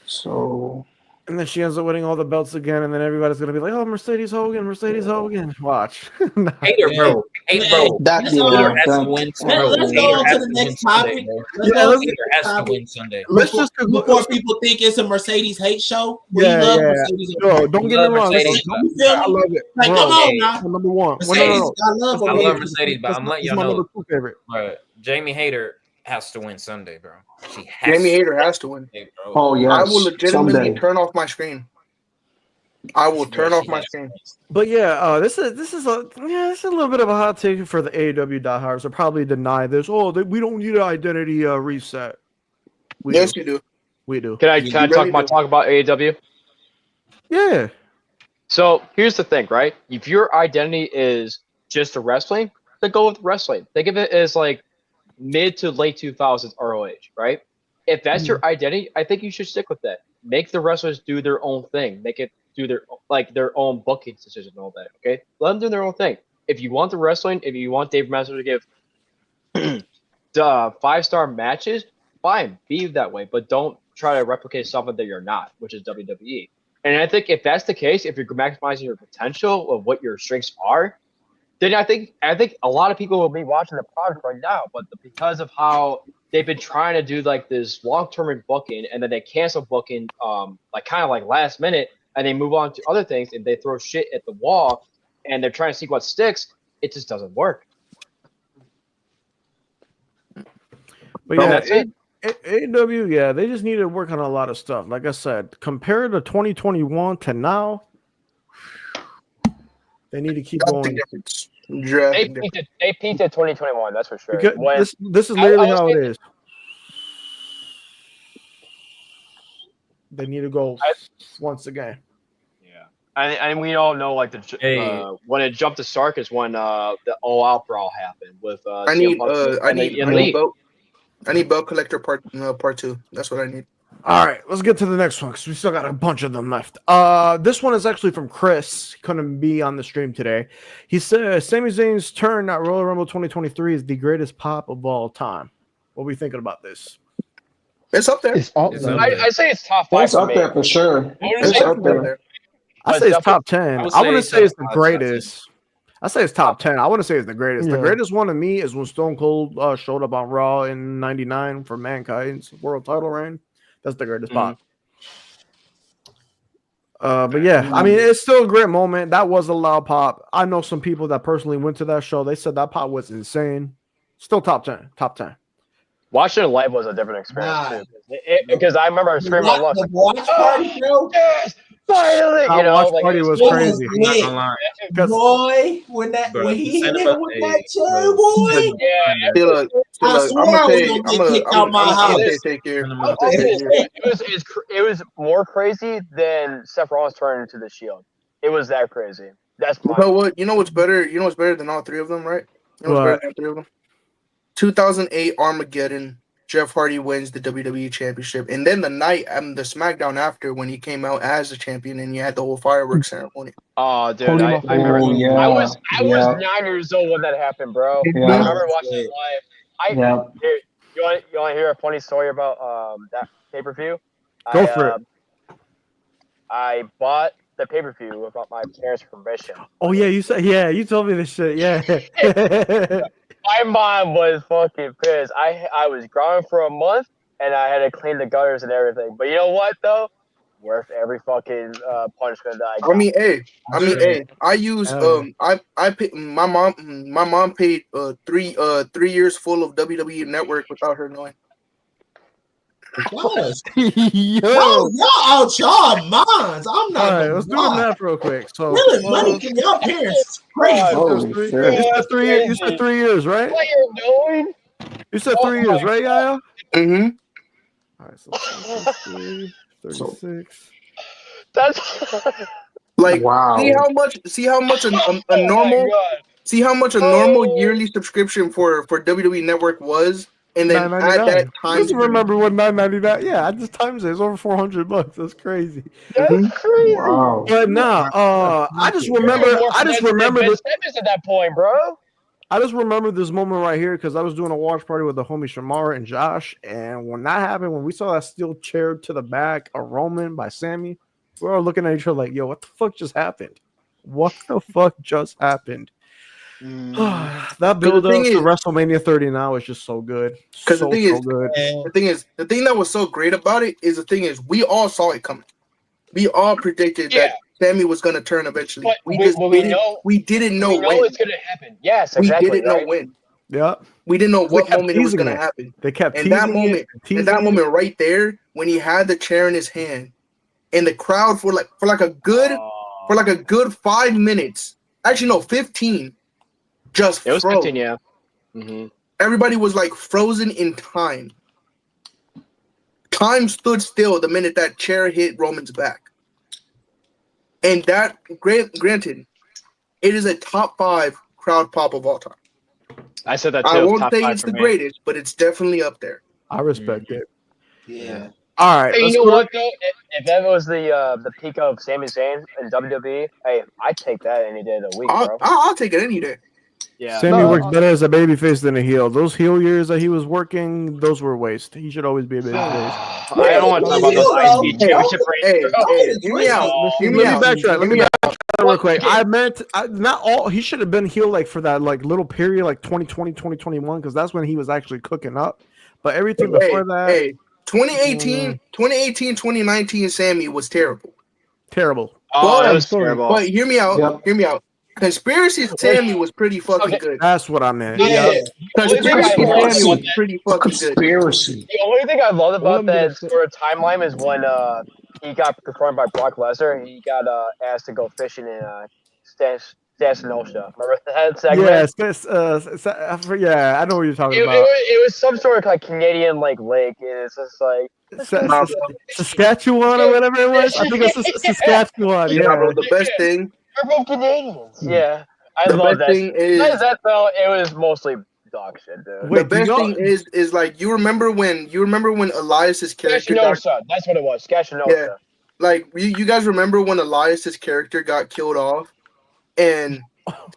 C: So
A: And then she ends up winning all the belts again, and then everybody's gonna be like, "Oh, Mercedes Hogan, Mercedes Hogan." Watch.
F: Hater, bro. Hater, bro.
C: that
B: Let's
F: Hater has to
C: that
F: win.
B: let's go
F: Hater
B: on
F: has
B: to the
F: win
B: next
F: Sunday,
B: topic.
F: bro.
B: Let's
A: Yeah,
B: go on to
A: let's-
B: the
F: Hater
B: next
F: has to
B: topic.
F: win Sunday.
A: Let's just
B: Before people think it's a Mercedes hate show, we love Mercedes.
A: No, don't get me
F: Love
A: wrong.
F: Mercedes,
A: Listen,
B: You feel
A: I
B: me?
A: love it.
B: Like,
A: Bro,
B: come on
F: hey,
B: now.
A: number one.
B: Mercedes,
A: No.
B: I love
F: I
B: her.
F: love Mercedes, but I'm letting
A: It's
F: y'all
A: my
F: know,
A: number 2 favorite.
F: bro. Jamie Hater has to win Sunday, bro. She has
D: Jamie
F: to
D: Hater has to win.
F: win, bro.
C: Oh yes,
D: I will legitimately
C: someday.
D: turn off my screen. I will
F: Bro,
D: turn off
F: she
D: my
F: has to
D: screen.
F: win.
A: But yeah, this is a little bit of a hot take for the AEW diehards. They'll probably deny this. Oh, we don't need an identity reset. We
D: Yes,
A: do.
D: you do.
A: We do.
G: Can I
D: You
G: talk
D: really
G: about
D: do.
G: AEW?
A: Yeah.
G: So here's the thing, right? If your identity is just a wrestling, then go with wrestling. Think of it as like mid to late 2000s ROH, right? If that's your identity, I think you should stick with that. Make the wrestlers do their own thing. Make it do their own booking decision and all that. Okay, let them do their own thing. If you want the wrestling, if you want Dave Meltzer to give 5-star matches, fine, be that way, but don't try to replicate something that you're not, which is WWE. And I think if that's the case, if you're maximizing your potential of what your strengths are, then I think a lot of people will be watching the product right now. But because of how they've been trying to do like this long-term in booking, and then they cancel booking, like kind of like last minute, and they move on to other things, and they throw shit at the wall, and they're trying to see what sticks. It just doesn't work.
A: But
G: So
A: yeah,
G: that's it.
A: AEW, yeah, they just need to work on a lot of stuff. Like I said, compared to 2021 to now, they need to keep
D: Drastic
A: going.
D: difference.
H: They
D: Drastic difference.
H: peaked at 2021. That's for sure.
A: Because
H: When
A: this is
H: I
A: literally
H: was
A: how it
H: thinking-
A: is. They need to go once again.
G: Yeah, and we all know like
F: Hey.
G: when it jumped to Stark is when the All Out brawl happened with
D: I
G: CM
D: need
G: Punk and the Elite.
D: I need belt collector part 2. That's what I need.
A: All right, let's get to the next one because we still got a bunch of them left. This one is actually from Chris. He couldn't be on the stream today. He says Sami Zayn's turn at Royal Rumble 2023 is the greatest pop of all time. What are we thinking about this?
D: It's up there.
C: It's up
F: It's
C: there.
F: up
G: I say it's top 5
C: It's
G: for
C: up
G: me.
C: there for sure.
G: I wouldn't
D: It's
G: say
D: up there.
A: I
G: But
A: say it's
G: definitely-
A: top 10.
F: I would
A: I wouldn't
F: say
A: say it's the
F: top 5.
A: greatest. I say it's top 10. I wouldn't say it's the greatest. The
E: Yeah.
A: greatest one to me is when Stone Cold showed up on Raw in '99 for Mankind's world title reign. That's the greatest pop. But yeah, I mean, it's still a great moment. That was a loud pop. I know some people that personally went to that show. They said that pop was insane. Still top 10. Top 10.
H: watching it live was a different experience
B: Nah.
H: too. Because I remember screaming my lunch.
B: The watch party, bro.
H: Yes, finally!
A: That
H: You know,
A: watch
H: like
A: party
H: it
A: was
B: It
A: crazy.
F: I'm not
B: lit.
F: gonna lie.
B: Boy, when
F: Bro,
B: when he hit
F: the
B: him with that chair,
F: bro,
B: boy.
G: Yeah,
D: Still, I'm
B: swore
D: gonna
B: I was
D: say,
B: gonna
D: I'm
B: get kicked out my house.
D: gonna say take care.
F: Send him
D: I'll
F: up.
D: say
H: I'll
D: take
H: say
D: care.
H: this, it was more crazy than Seth Rollins turning into the Shield. It was that crazy. That's
D: You
H: my
D: know what? You know what's better? You know what's better than all three of them, right? You know what's better
A: What?
D: than all three of them? 2008 Armageddon. Jeff Hardy wins the WWE Championship, and then the night the SmackDown after when he came out as the champion, and you had the whole fireworks ceremony.
G: Oh, dude,
E: Cody
G: I
E: Mafia.
G: remember.
C: Oh, yeah.
G: I was
C: Yeah.
G: 9 years old when that happened, bro.
C: Yeah.
G: I remember watching it live.
C: Yeah.
H: Here, you want to hear a funny story about that pay per view?
A: Go for it.
H: I bought the pay per view without my parents' permission.
A: Oh yeah, you said you told me this shit. Yeah.
H: My mom was fucking pissed. I was grounded for a month and I had to clean the gutters and everything. But you know what though? Worth every fucking punishment that I got.
D: I mean, I use
A: Oh,
D: I paid my mom paid 3 years full of WWE Network without her knowing.
B: Yes.
A: Yo.
B: Y'all out y'all minds. I'm
A: All
B: not.
A: right,
B: gonna
A: let's do the
B: lie.
A: math real quick. So
B: Really, money from your parents. Crazy.
C: Holy
A: three,
C: shit.
A: you said 3 years. You said 3 years, right?
H: What you're doing?
A: You said 3 years, right, Yael?
D: Mm-hmm.
A: All right, so 33, 36.
H: That's
D: Like,
C: Wow.
D: see how much a
H: oh my
D: normal
H: God.
D: see how much a normal yearly subscription for WWE Network was and then add that
A: $9.99.
D: time.
A: Just remember what $9.99. Yeah, I just times it. It's over $400. That's crazy.
H: That's crazy.
C: Wow.
A: But nah, I just remember. I just remember this.
H: at that point, bro.
A: I just remember this moment right here because I was doing a watch party with the homie Shamar and Josh, and when that happened, when we saw that steel chair to the back of Roman by Sammy, we were all looking at each other like, "Yo, what the fuck just happened? What the fuck just happened?" That build up to WrestleMania 30 now is just so good.
D: Because
A: So good.
D: the thing that was so great about it is we all saw it coming. We all predicted that Sammy was going to turn eventually.
H: But
D: we
H: we
D: didn't know when.
H: it's going to happen. Yes, exactly.
D: We didn't know when.
A: Yeah.
D: We didn't know what moment it was
A: teasing
D: going to happen.
A: They kept
D: And
A: teasing
D: that moment,
A: it, teasing
D: and that
A: it.
D: moment right there, when he had the chair in his hand, and the crowd for like a good 5 minutes, actually no, 15, just
G: It was
D: froze.
G: 15, yeah. Mm-hmm.
D: Everybody was like frozen in time. Time stood still the minute that chair hit Roman's back. And that, granted, it is a top 5 crowd pop of all time.
G: I said that too.
D: I won't
G: top
D: say
G: 5
D: it's
G: for
D: the
G: me.
D: greatest, but it's definitely up there.
A: I respect it.
B: Yeah.
A: All right.
H: Hey,
A: let's
H: you know
A: go
H: what though? If that was the peak of Sami Zayn in WWE, hey, I'd take that any day of the week, bro.
D: I'll take it any day.
G: Yeah.
A: Sammy works better as a babyface than a heel. Those heel years that he was working, those were waste. He should always be a babyface.
G: I don't want to talk about those IC championship reigns.
D: Hear me out.
A: Let me backtrack real quick. I meant not all. He should have been heel like for that like little period like 2020, 2021 because that's when he was actually cooking up. But everything before that,
D: 2018, 2019, Sammy was terrible.
A: Terrible.
G: Oh, that was terrible.
D: But hear me out.
C: Yep.
D: Hear me out. Conspiracy Sammy was pretty fucking good.
A: That's what I meant.
B: Yeah.
D: Conspiracy Sammy was pretty fucking good.
C: Conspiracy.
H: The only thing I loved
E: All
H: about
E: I'm gonna
H: that
E: say-
H: sort of timeline is when he got confronted by Brock Lesnar. He got asked to go fishing in Stansnosha. Remember that segment?
A: Yeah, I know what you're talking about.
H: It was some sort of like Canadian like lake, and it's just like
A: Saskatchewan or whatever it was. I think it's Saskatchewan. Yeah,
D: bro, the best thing.
H: we're both Canadians. Yeah, I
D: The
H: love
D: best
H: that.
D: thing is
H: Besides that though, it was mostly dog shit, dude.
A: Wait,
D: the best thing is like you remember when Elias's character
H: Skashinosa, that's what it was. Skashinosa.
D: Yeah. Like you guys remember when Elias's character got killed off, and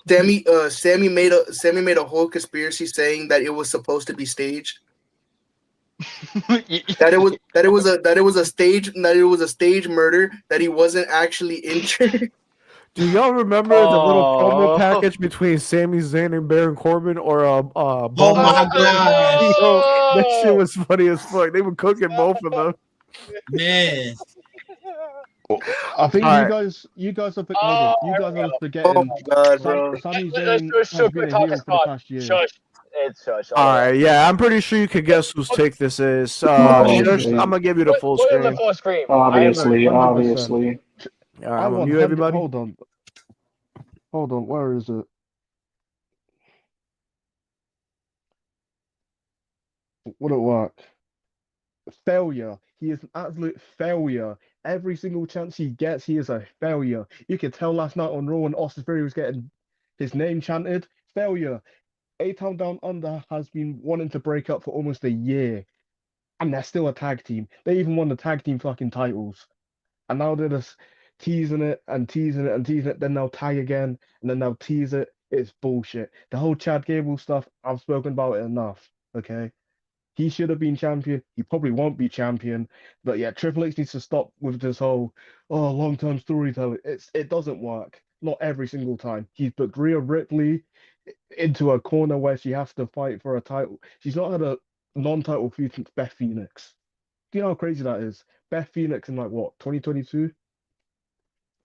D: Sammy made a whole conspiracy saying that it was supposed to be staged. that it was a stage murder, that he wasn't actually injured.
A: Do y'all remember the little promo package between Sami Zayn and Baron Corbin or
B: Oh my god,
A: Yo, that shit was funny as fuck. They were cooking both of them.
B: man.
E: I think
A: All
E: you
A: right.
E: guys are you guys are forgetting.
D: Oh my god, bro.
E: Sami
H: Let's
E: Zayn
H: do a
E: has
H: shook
E: been a
H: talk
E: heel for the
H: spot.
E: past year.
H: Shush. It's shush.
A: All right, yeah, I'm pretty sure you could guess whose take this is. Shush, I'm gonna give you the full
H: Put it in
A: screen.
H: the full screen.
C: Obviously.
E: I
A: All right,
E: I
A: I'm gonna
E: want
A: mute everybody.
E: Hold on. Where is it? Would it work? Failure. He is an absolute failure. Every single chance he gets, he is a failure. You could tell last night on Raw when Austin Theory was getting his name chanted. Failure. A-Town Down Under has been wanting to break up for almost a year. And they're still a tag team. They even won the tag team fucking titles. And now they're just teasing it and teasing it and teasing it. Then they'll tag again and then they'll tease it. It's bullshit. The whole Chad Gable stuff, I've spoken about it enough. Okay? He should have been champion. He probably won't be champion. But yeah, Triple H needs to stop with this whole long-term storytelling. It doesn't work. Not every single time. He's put Rhea Ripley into a corner where she has to fight for a title. She's not had a non-title feud since Beth Phoenix. Do you know how crazy that is? Beth Phoenix in 2022?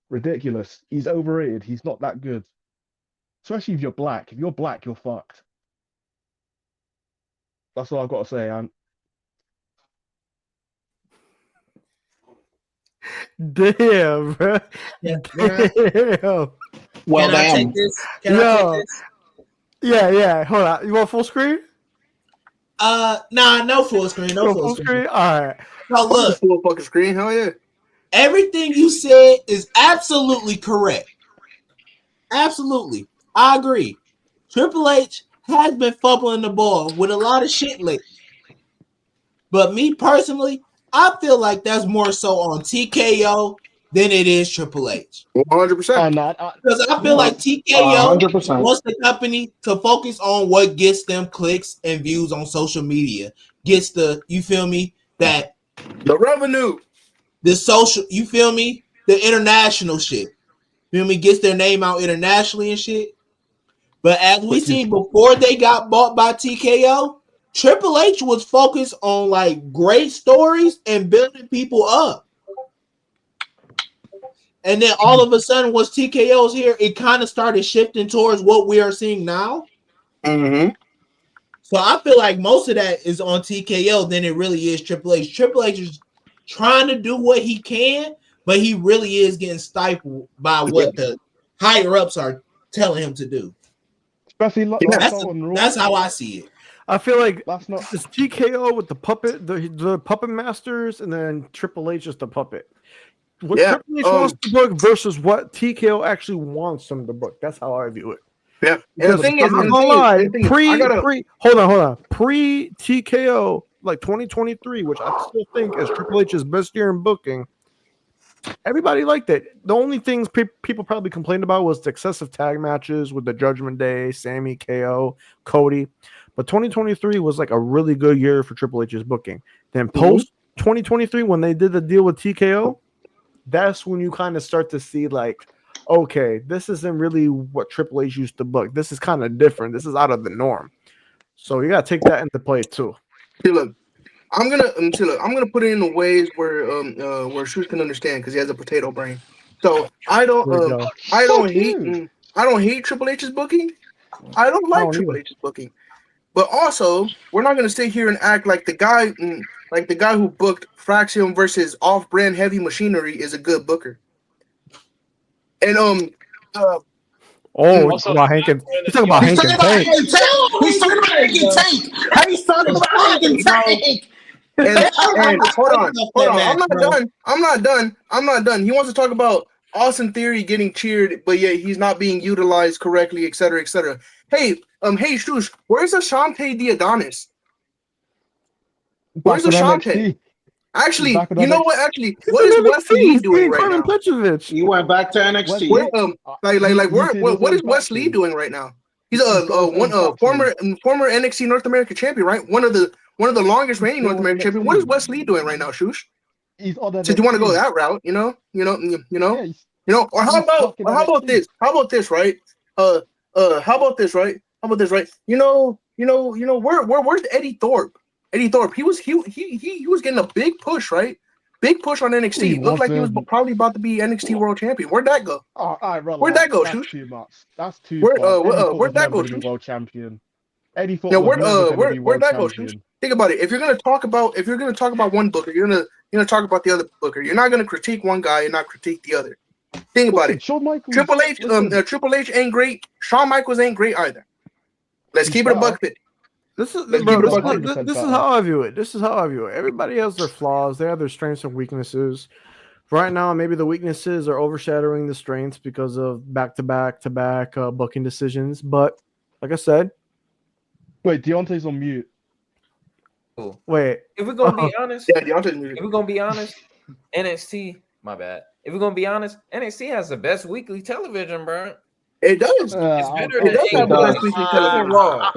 E: Ridiculous. He's overrated. He's not that good. Especially if you're black. If you're black, you're fucked. That's all I've got to say, Ant.
A: Damn, bro.
B: Yeah,
A: Damn.
C: Well,
B: Can I
C: damn.
B: take this? Can I take this?
A: Yeah. Hold on. You want full screen?
B: Nah, no full screen. No full screen.
A: All right.
B: No, look.
D: Full fucking screen, hell yeah.
B: Everything you said is absolutely correct. Absolutely. I agree. Triple H has been fumbling the ball with a lot of shit lately. But me personally, I feel like that's more so on TKO than it is Triple H.
D: 100%.
B: Because I feel like TKO
C: 100%.
B: wants the company to focus on what gets them clicks and views on social media. Gets the, you feel me, that
D: The revenue.
B: the social, you feel me, the international shit. Feel me, gets their name out internationally and shit. But as we seen before they got bought by TKO, Triple H was focused on like great stories and building people up. And then all of a sudden, once TKO's here, it kind of started shifting towards what we are seeing now.
D: Mm-hmm.
B: So I feel like most of that is on TKO than it really is Triple H. Triple H is trying to do what he can, but he really is getting stifled by what the higher ups are telling him to do.
E: Especially
B: That's how I see it.
A: I feel like
E: That's not
A: it's TKO with the puppet, the puppet masters, and then Triple H is the puppet. What Triple H wants to book versus what TKO actually wants them to book. That's how I view it.
D: Yeah, and the thing is,
A: hold on. Pre TKO, like 2023, which I still think is Triple H's best year in booking. Everybody liked it. The only things people probably complained about was the excessive tag matches with the Judgment Day, Sammy, KO, Cody. But 2023 was like a really good year for Triple H's booking. Then post 2023, when they did the deal with TKO, that's when you kind of start to see like, okay, this isn't really what Triple H used to book. This is kind of different. This is out of the norm. So you gotta take that into play too.
D: See, look, I'm gonna put it in the ways where Shoes can understand because he has a potato brain. So I don't hate Triple H's booking. I don't like Triple H's booking. But also, we're not gonna sit here and act like the guy who booked Fraxium versus Off-Brand Heavy Machinery is a good booker. And
A: he's talking about Hank and Tank.
C: He's talking about Hank and Tank. He's talking about Hank and Tank.
D: And hold on. I'm not done. He wants to talk about Austin Theory getting cheered, but yet he's not being utilized correctly, et cetera, et cetera. Hey, Shoosh, where's Ashante the Adonis? Where's Ashante? Actually, you know what? Actually, what is Wesley doing right now?
C: You went back to NXT.
D: What is Wesley doing right now? He's a former NXT North American champion, right? One of the longest reigning North American champion. What is Wesley doing right now, Shoosh?
E: He's on that.
D: So do you want to go that route? You know. Or how about this? How about this, right? How about this, right? Where's Eddie Thorpe? Eddie Thorpe, he was getting a big push, right? Big push on NXT. Looked like he was probably about to be NXT World Champion. Where'd that go?
E: Oh,
D: where'd that go,
E: That's
D: Shoosh?
E: too much. That's too
D: where'd that go,
E: Shoosh? World champion. Eddie Thorpe.
D: Yeah, where'd that go, Shoosh? Think about it. If you're gonna talk about one booker, you're gonna talk about the other booker. You're not gonna critique one guy and not critique the other. Think about it. Triple H ain't great. Shawn Michaels ain't great either. Let's keep it a buck 50.
A: This is how I view it. Everybody has their flaws. They have their strengths and weaknesses. Right now, maybe the weaknesses are overshadowing the strengths because of back-to-back booking decisions. But like I said,
E: wait, Deontay's on mute.
A: Wait,
F: if we're gonna be honest,
D: Deontay's muted.
F: If we're gonna be honest, NXT, my bad. If we're gonna be honest, NXT has the best weekly television, bro.
D: It does.
F: It's better than
A: Raw.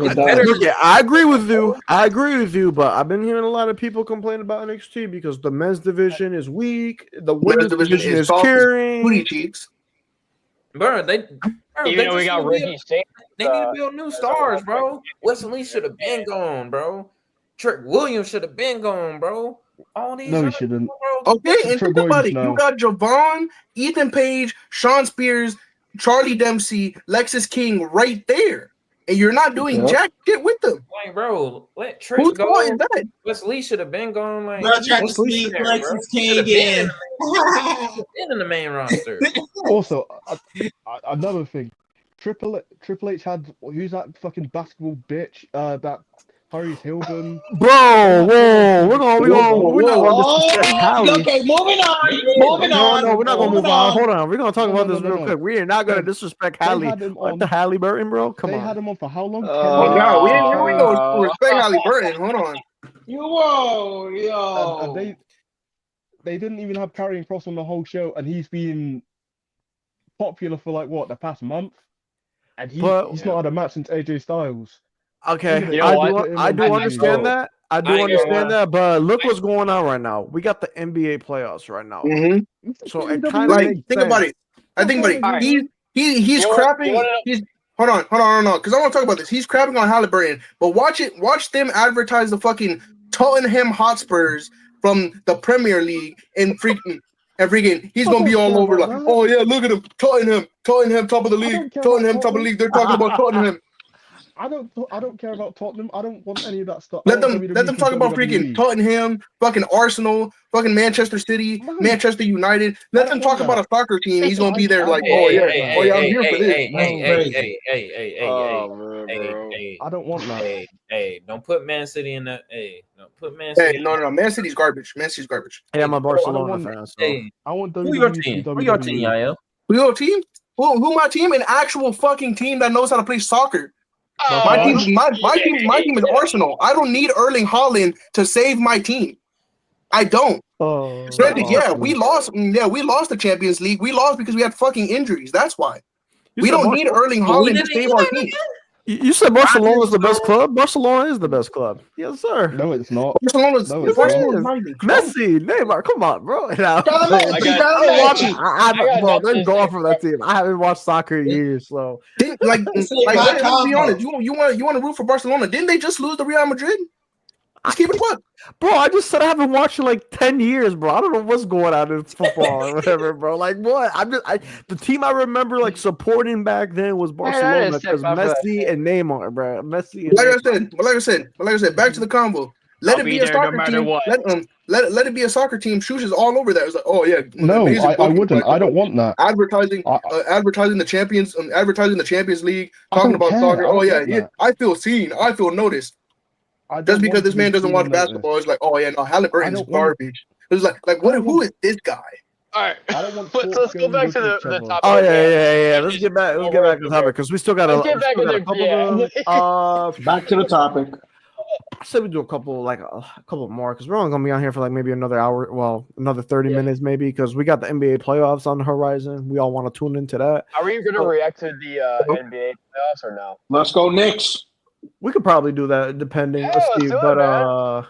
A: Yeah, I agree with you. But I've been hearing a lot of people complain about NXT because the men's division is weak. The women's division is carrying.
D: Booty cheeks.
F: Bro,
H: we got Ricky Singh.
F: They need to build new stars, bro. Wesley should have been gone, bro. Trick Williams should have been gone, bro. All these.
E: No, he shouldn't.
D: Okay, and think about it. You got Javon, Ethan Page, Sean Spears, Charlie Dempsey, Lexis King right there. And you're not doing jack shit with them.
F: Like, bro, let Trick
D: Who's
F: go.
D: fault is that?
F: Wesley should have been gone. Like,
B: Lexis King again.
F: In the main roster.
E: Also, another thing. Triple H had, who's that fucking basketball bitch? That Harry Hilton.
A: Bro, we're gonna disrespect Hallie.
B: Okay, moving on.
A: No, we're not gonna move on. Hold on, we're gonna talk about this real quick. We are not gonna disrespect Hallie. What the Halliburton, bro? Come on.
E: They had him on for how long?
D: No, we ain't gonna respect Halliburton. Hold on.
E: And they didn't even have Karrion Cross on the whole show, and he's been popular for like what, the past month, and
A: But
E: he's not had a match since AJ Styles.
A: okay,
H: You know what?
A: I do understand that. I do
G: I ain't gonna
A: understand
G: lie.
A: that. But look what's going on right now. We got the NBA playoffs right now, so it kind of
D: Like,
A: makes
D: think
A: sense.
D: about it. I think about it.
H: Alright.
D: He's
H: You wanna
D: crapping.
H: know-
D: He's hold on, because I want to talk about this. He's crapping on Halliburton, but watch them advertise the fucking Tottenham Hotspurs from the Premier League and freaking. He's
E: I
D: gonna be
E: don't
D: all
E: care
D: over
E: about
D: like,
E: that.
D: oh yeah, look at him, Tottenham, top of the
E: I
D: league,
E: don't care about
D: Tottenham, top of the
E: Tottenham.
D: league. They're talking about Tottenham.
E: I don't care about Tottenham. I don't want any of that stuff. I
D: Let
E: want
D: them
E: WWE
D: talk
E: from
D: about freaking
E: WWE.
D: Tottenham, fucking Arsenal, fucking Manchester City,
E: Man,
D: Manchester United.
E: I
D: Let
E: don't
D: them talk
E: want
D: about
E: that.
D: a soccer team. He's gonna be there like,
E: I
D: oh
E: don't
D: yeah,
E: want that.
D: I'm here for this.
E: I don't want that.
F: Hey, don't put Man City in that. Hey, don't put Man
D: Hey,
F: City.
D: no, Man City's garbage. Man City's garbage.
A: Hey, I'm a
E: I don't
A: Barcelona
E: want.
A: fan, so
F: Hey,
E: I want
F: who your
E: WWE to be
F: team? Who your team,
E: WWE.
F: Yael?
D: Who your team? Who my team? An actual fucking team that knows how to play soccer. My team, my team is Arsenal. I don't need Erling Haaland to save my team. I don't.
E: Oh,
D: Granted, yeah,
E: Arsenal.
D: we lost. Yeah, we lost the Champions League. We lost because we had fucking injuries. That's why.
A: you
D: We
A: said
D: don't need Erling Haaland to save our team.
A: You said Barcelona is the best club. Barcelona is the best club. Yes, sir.
E: No, it's not.
D: Barcelona's
E: No, it's
D: Barcelona's
E: not.
D: not even close.
A: Messi, Neymar, come on, bro. Now,
H: I got
A: bro, they're
H: nothing to
A: gone
H: say
A: from that team. I haven't watched soccer in years, so
D: Like
B: by
D: let's be
B: combo.
D: honest. You want to root for Barcelona? Didn't they just lose to Real Madrid? Let's keep it a buck.
A: bro, I just said I haven't watched in like 10 years, bro. I don't know what's going on in football or whatever, bro. Like what? The team I remember like supporting back then was Barcelona because Messi and Neymar, bro. Messi and
D: Like
A: Neymar.
D: I said, back to the combo. Let
G: I'll
D: it
G: be
D: be a
G: there no
D: soccer
G: matter
D: team.
G: what.
D: Let it be a soccer team. Shoosh is all over that. It's like, oh yeah,
E: No,
D: amazing
E: I
D: goalkeeper.
E: wouldn't. I don't want that.
D: Advertising,
E: I
D: advertising the champions, advertising the Champions League,
E: I
D: talking
E: don't
D: about
E: care.
D: soccer.
E: I
D: Oh
E: don't
D: yeah,
E: want that.
D: I feel seen. I feel noticed.
E: I don't
D: Just because
E: want
D: this
E: to be
D: man doesn't
E: seen
D: watch
E: and noticed.
D: basketball, it's like, oh yeah, no,
E: I
D: Halliburton's
E: don't want.
D: garbage. It's like
E: I
D: what?
E: don't
D: Who
E: want.
D: is this guy?
G: All right,
E: I don't want
G: let's
E: sports
G: go
E: going
G: back
E: with
G: to
E: each
G: the
E: other.
G: topic.
A: Oh
G: again.
A: yeah. Let's get back to the topic because we still got
H: Let's get back
A: a
H: to the-
A: couple
H: yeah.
A: of them.
C: Back to the topic.
A: I said we do a couple more because we're only gonna be on here for like maybe another hour. Well, another 30 minutes maybe because we got the NBA playoffs on the horizon. We all want to tune into that.
H: Are we going to react to the NBA playoffs or no?
C: Let's go Knicks.
A: We could probably do that depending.
H: Yeah,
A: Let's
H: let's
A: see,
H: do it,
A: but
H: man.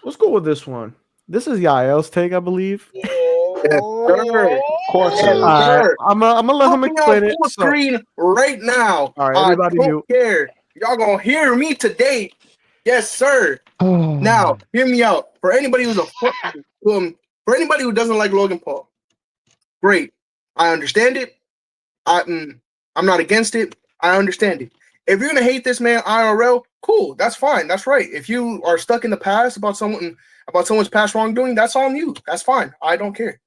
A: let's go with this one. This is Yael's take, I believe.
D: Yes, sir.
C: Of course
D: Yes,
C: it is.
A: All right,
D: sir.
A: I'm gonna let him
D: Put me
A: explain
D: on
A: it.
D: full
A: So,
D: screen right now.
A: all right,
D: I
A: everybody
D: don't
A: mute.
D: care. Y'all gonna hear me today. Yes, sir. Now, hear me out. For anybody who's for anybody who doesn't like Logan Paul, great. I understand it. I'm not against it. I understand it. If you're gonna hate this man IRL, cool. That's fine. That's right. If you are stuck in the past about someone's past wrongdoing, that's on you. That's fine. I don't care.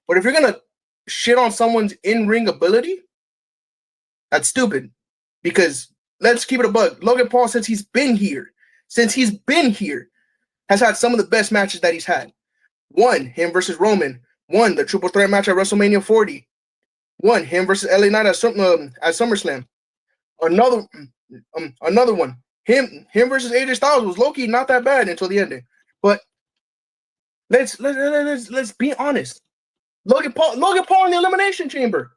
D: But if you're gonna shit on someone's in-ring ability, that's stupid. Because let's keep it a bug. Logan Paul, since he's been here, has had some of the best matches that he's had. One, him versus Roman. One, the triple threat match at WrestleMania 40. One, him versus LA Knight at SummerSlam. Another one, him versus AJ Styles was low-key not that bad until the ending. But let's be honest. Logan Paul in the Elimination Chamber.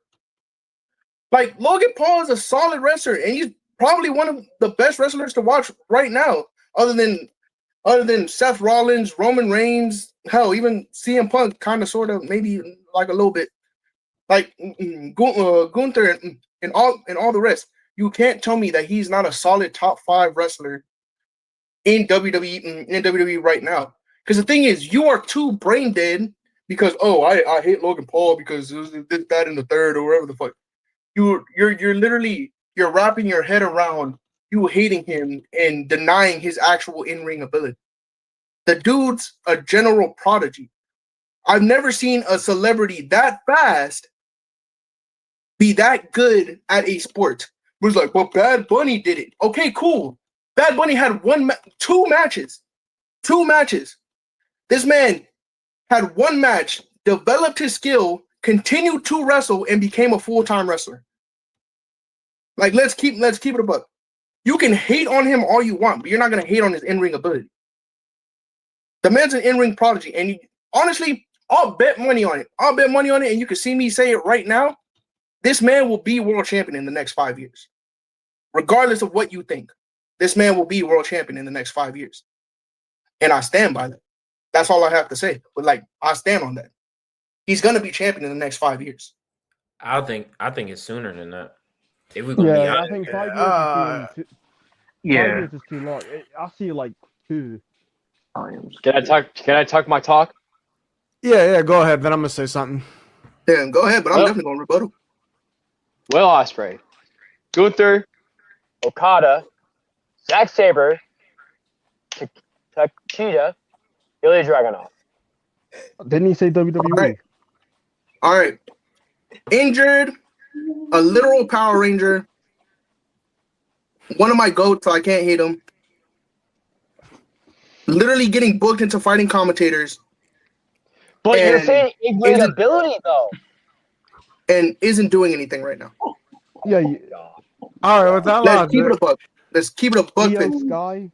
D: Like, Logan Paul is a solid wrestler, and he's probably one of the best wrestlers to watch right now, other than Seth Rollins, Roman Reigns, hell, even CM Punk, kind of, sort of, maybe like a little bit, like Gunther and all the rest. You can't tell me that he's not a solid top 5 wrestler in WWE right now. Because the thing is, you are too brain dead because I hate Logan Paul because this, that, and the third, or whatever the fuck. You're literally wrapping your head around you hating him and denying his actual in-ring ability. The dude's a general prodigy. I've never seen a celebrity that fast be that good at a sport. It was like, well, Bad Bunny did it. Okay, cool. Bad Bunny had two matches. This man had one match, developed his skill, continued to wrestle, and became a full-time wrestler. Like let's keep it a buck. You can hate on him all you want, but you're not gonna hate on his in-ring ability. The man's an in-ring prodigy, and honestly, I'll bet money on it. And you can see me say it right now. This man will be world champion in the next 5 years. Regardless of what you think, this man will be world champion in the next 5 years. And I stand by that. That's all I have to say. But like, I stand on that. He's gonna be champion in the next 5 years.
F: I think it's sooner than that. If we're gonna be
E: Yeah, I
F: honest.
E: think 5 years is 5
C: Yeah.
E: years is too long. I see like 2.
G: Can I talk my talk?
A: Yeah, go ahead. Then I'm gonna say something.
D: Yeah, go ahead, but I'm definitely gonna rebuttal.
G: Will Ospreay, Gunther,
H: Okada, Zack Sabre, Takeshita, Ilya Dragunov.
E: Didn't he say WWE?
D: All right. Injured, a literal Power Ranger. One of my goats, so I can't hate him. Literally getting booked into fighting commentators.
H: But you're
D: And
H: saying in-ring ability, though.
D: And isn't doing anything right now.
E: Yeah.
A: All right, with that
D: Let's keep it a
A: logic,
D: buck. Let's keep it a buck.
E: Io
D: 50.
E: Sky.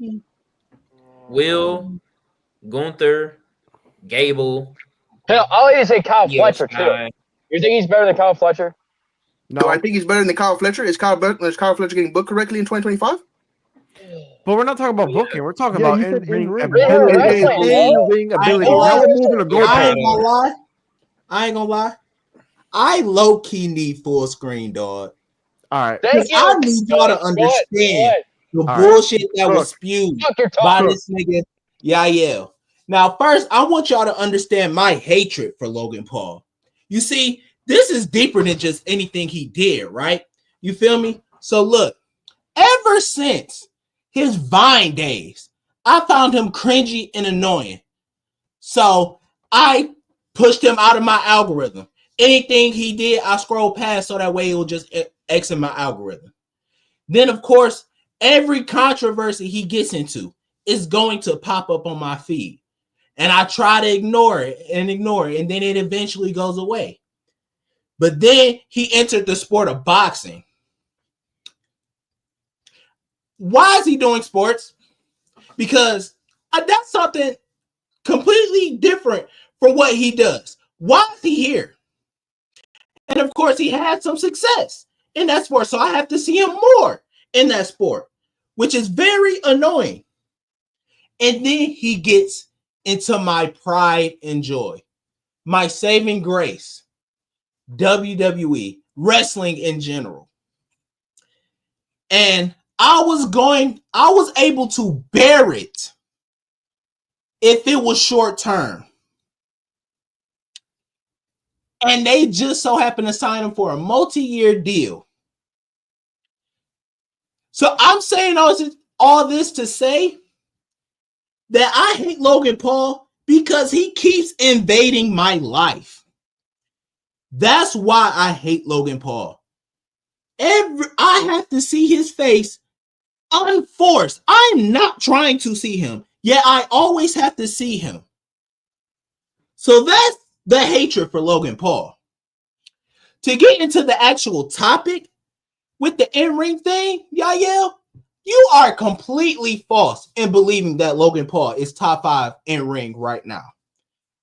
F: Will, Gunther, Gable.
H: Hell, I'll even say Kyle
F: Io
H: Fletcher,
F: Sky.
H: too. You think he's better than Kyle Fletcher?
A: no.
D: Do I think he's better than Kyle Fletcher? Is Kyle Fletcher getting booked correctly in 2025?
A: But we're not talking about booking. We're talking
E: Yeah,
A: about
E: you said
A: in-ring
E: in-ring.
A: ability.
H: Wrestling,
A: In-ring ability. Now we're moving to go
B: I ain't gonna lie. I low key need full screen, dog.
A: All right.
H: Thank you.
B: I need y'all to understand the
A: All right.
B: bullshit that was
A: Look.
B: spewed
H: Fuck your
B: by
H: talk.
B: this nigga Yael. Now, first, I want y'all to understand my hatred for Logan Paul. You see, this is deeper than just anything he did, right? You feel me? So look, ever since his Vine days, I found him cringy and annoying. So I pushed him out of my algorithm. Anything he did, I scroll past so that way it will just exit my algorithm. Then, of course, every controversy he gets into is going to pop up on my feed. And I try to ignore it, and then it eventually goes away. But then he entered the sport of boxing. Why is he doing sports? Because that's something completely different from what he does. Why is he here? And of course, he had some success in that sport. So I have to see him more in that sport, which is very annoying. And then he gets into my pride and joy, my saving grace, WWE, wrestling in general. And I was able to bear it if it was short term. And they just so happened to sign him for a multi-year deal. So I'm saying all this to say that I hate Logan Paul because he keeps invading my life. That's why I hate Logan Paul. I have to see his face unforced. I'm not trying to see him, yet I always have to see him. So that's the hatred for Logan Paul. To get into the actual topic with the in-ring thing, Yael, you are completely false in believing that Logan Paul is top 5 in-ring right now.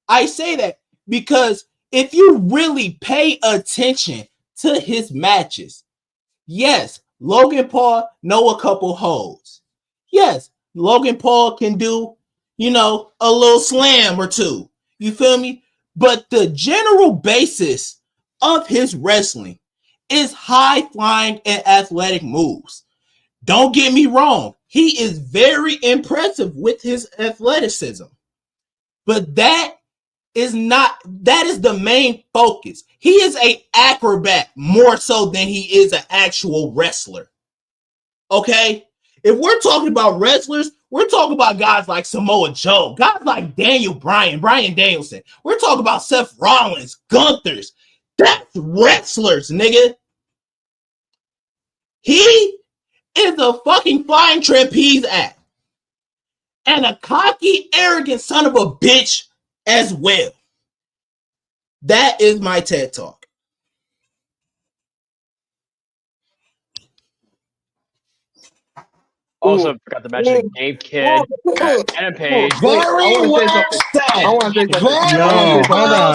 B: I say that because if you really pay attention to his matches, yes, Logan Paul know a couple holds. Yes, Logan Paul can do, a little slam or two. You feel me? But the general basis of his wrestling is high flying and athletic moves. Don't get me wrong. He is very impressive with his athleticism. But that is the main focus. He is an acrobat more so than he is an actual wrestler. Okay? If we're talking about wrestlers, we're talking about guys like Samoa Joe, guys like Brian Danielson. We're talking about Seth Rollins, Gunther's. That's wrestlers, nigga. He is a fucking flying trapeze act. And a cocky, arrogant son of a bitch as well. That is my TED Talk.
G: Also forgot to mention Game Kid, Adam Page.
B: Very
D: I
B: well
D: want to say
B: said.
D: something.
B: Very
A: Yo,
B: well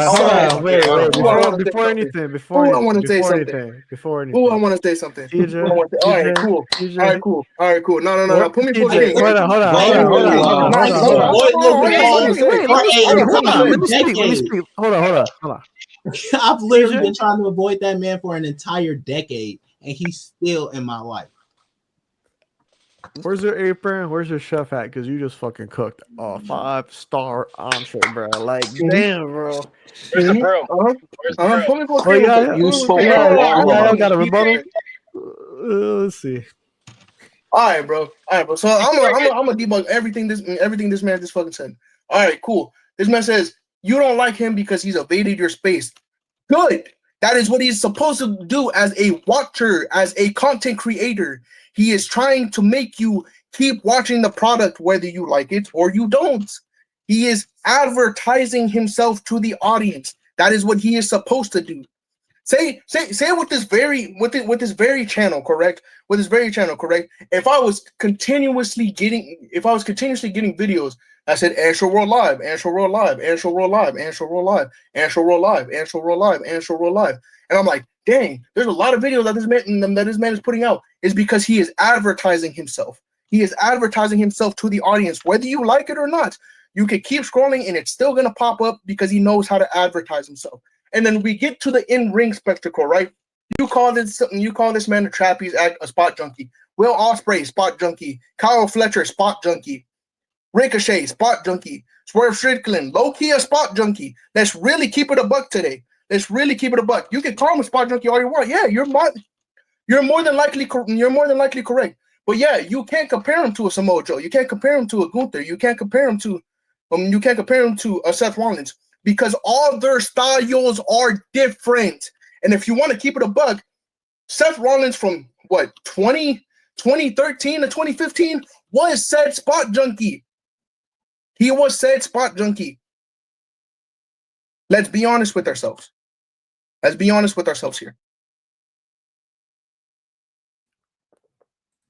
A: hold
B: said.
A: on, wait,
D: Ooh, I wanna say
A: before
D: something.
A: anything,
D: Ooh, I want to say something.
A: before
D: Ooh, I
A: anything,
D: want to say something.
A: TJ,
D: All right, cool.
A: TJ,
D: All right, cool. No.
A: what,
D: Put me full
A: TJ,
D: screen.
A: hold on,
B: Very well.
D: Nah,
B: This
D: hold on.
B: boy Logan
A: Wait,
B: Paul
A: wait, wait,
B: for an
D: hold on,
B: entire
A: let me speak,
B: decade.
A: Hold on.
B: I've literally
A: TJ?
B: been trying to avoid that man for an entire decade, and he's still in my life.
A: Where's your apron? Where's your chef hat? Because you just fucking cooked a 5-star entree, bro. Like, damn, bro.
G: Where's the broom?
D: Put me full
A: Oh,
D: screen.
A: yeah,
D: real quick.
C: You spoke
A: yeah,
C: a lot.
A: yeah, got a rebuttal. Let's see.
D: All right, bro. So I'm gonna debunk everything this man just fucking said. All right, cool. This man says you don't like him because he's evaded your space. Good. That is what he's supposed to do as a watcher, as a content creator. He is trying to make you keep watching the product whether you like it or you don't. He is advertising himself to the audience. That is what he is supposed to do. Say with this very channel, correct? With this very channel, correct? If I was continuously getting videos that said Antstroworld Live, Antstroworld Live, Antstroworld Live, Antstroworld Live, Antstroworld Live, Antstroworld Live, Antstroworld Live, and I'm like, dang, there's a lot of videos that this man is putting out, is because he is advertising himself. He is advertising himself to the audience, whether you like it or not. You can keep scrolling and it's still gonna pop up because he knows how to advertise himself. And then we get to the in-ring spectacle, right? You call this man a trapeze act, a spot junkie. Will Ospreay, spot junkie. Kyle Fletcher, spot junkie. Ricochet, spot junkie. Swerve Strickland, low-key a spot junkie. Let's really keep it a buck today. Let's really keep it a buck. You can call him a spot junkie all you want. Yeah, you're more than likely correct. But yeah, you can't compare him to a Samoa Joe. You can't compare him to a Gunther. You can't compare him to a Seth Rollins. Because all their styles are different. And if you want to keep it a buck, Seth Rollins from 2013 to 2015 was said spot junkie. He was said spot junkie. Let's be honest with ourselves. Here.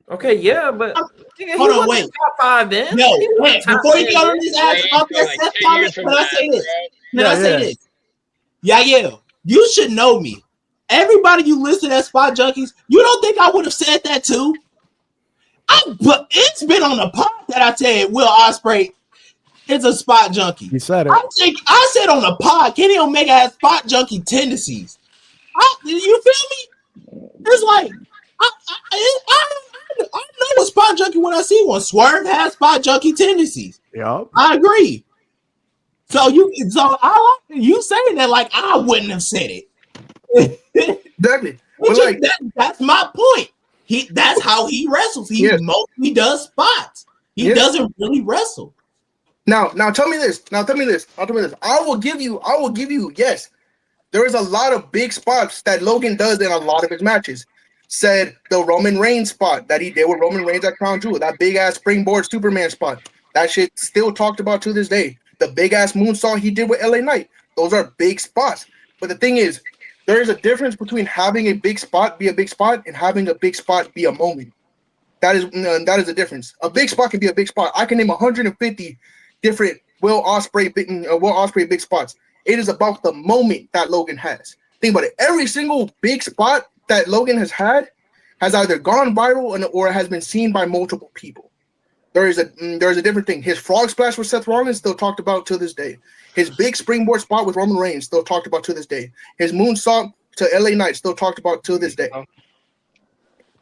F: Okay, yeah, but
B: Hold on, wait.
F: Top 5 then.
B: No, wait, before you get on this ass about that Seth comment, can I say this? Yael, you should know me. Everybody you listed as spot junkies, you don't think I would have said that too? But it's been on the pod that I said Will Ospreay is a spot junkie.
A: You said it.
B: I said on the pod, Kenny Omega has spot junkie tendencies. You feel me? It's like I know a spot junkie when I see one. Swerve has spot junkie tendencies.
A: Yep.
B: I agree. So you saying that like I wouldn't have said it.
D: Exactly. But
B: that's my point. That's how he wrestles. He mostly does spots. He doesn't really wrestle.
D: Now tell me this. I will give you, yes. There is a lot of big spots that Logan does in a lot of his matches. Said the Roman Reigns spot that he did with Roman Reigns at Crown Jewel, that big ass springboard Superman spot. That shit still talked about to this day. The big ass moonsault he did with LA Knight. Those are big spots. But the thing is, there is a difference between having a big spot be a big spot and having a big spot be a moment. That is a difference. A big spot can be a big spot. I can name 150 different Will Ospreay big spots. It is about the moment that Logan has. Think about it. Every single big spot that Logan has had has either gone viral or has been seen by multiple people. There is a different thing. His frog splash with Seth Rollins still talked about to this day. His big springboard spot with Roman Reigns still talked about to this day. His moonsault to LA Knight still talked about to this day.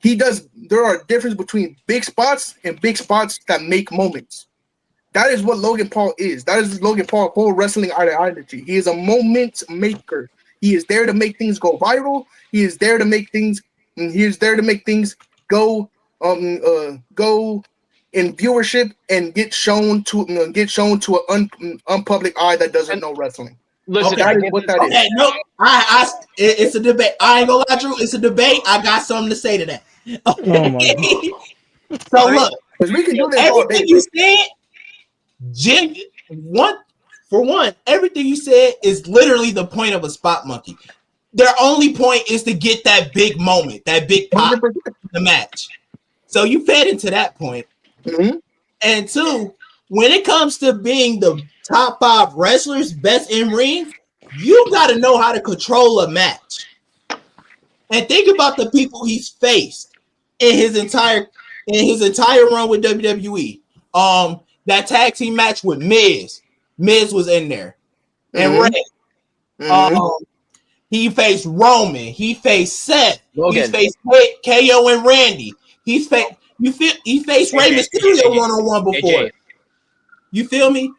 D: There are differences between big spots and big spots that make moments. That is what Logan Paul is. That is Logan Paul's whole wrestling identity. He is a moment maker. He is there to make things go viral. He is there to make things go in viewership and get shown to an unpublic eye that doesn't know wrestling.
G: Listen,
D: that is what that is.
B: Okay, no, it's a debate. I ain't gonna lie, Drew. It's a debate. I got something to say to that. Okay.
E: Oh my God.
B: So look,
D: because we can do this all day.
B: Everything you said, everything you said is literally the point of a spot monkey. Their only point is to get that big moment, that big pop in the match. So you fed into that point.
D: Mm-hmm.
B: And two, when it comes to being the top 5 wrestlers, best in ring, you got to know how to control a match. And think about the people he's faced in his entire run with WWE. That tag team match with Miz. Miz was in there. And
D: Mm-hmm.
B: Ray. He faced Roman. He faced Seth.
G: Logan.
B: He faced KO and Randy. He faced Rey Mysterio one-on-one before.
G: AJ.
B: You feel me?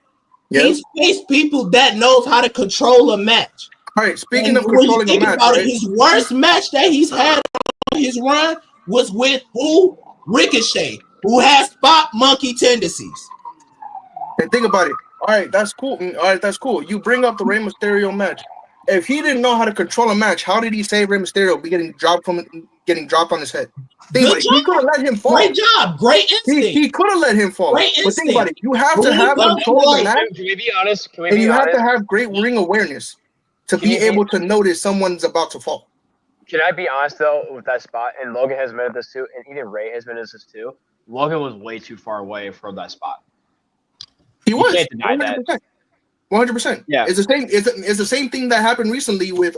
D: Yep.
B: He's faced people that knows how to control a match.
D: All right, speaking
B: And
D: of
B: when you
D: controlling a
B: think
D: match,
B: about
D: right?
B: it, his worst match that he's had on his run was with who? Ricochet, who has spot monkey tendencies.
D: And think about it. All right, that's cool. All right, that's cool. You bring up the Rey Mysterio match. If he didn't know how to control a match, how did he save Rey Mysterio be getting dropped on his head? Think about it. He could have let him fall.
B: Great job. Great instinct.
D: He could have let him fall.
B: Great
D: But think about it. You have to
B: When he
D: have
B: felt
D: control of the
B: like-
D: match,
H: Can we be honest? Can we
D: and
H: be
D: you have
H: honest?
D: to have great ring awareness to be able to notice someone's about to fall.
H: Can I be honest though with that spot? And Logan has admitted this too, and even Ray has admitted this too. Logan was way too far away from that spot.
D: He
H: You
D: was
H: can't deny that.
D: 100%. 100%.
H: Yeah.
D: It's the same. It's the same thing that happened recently with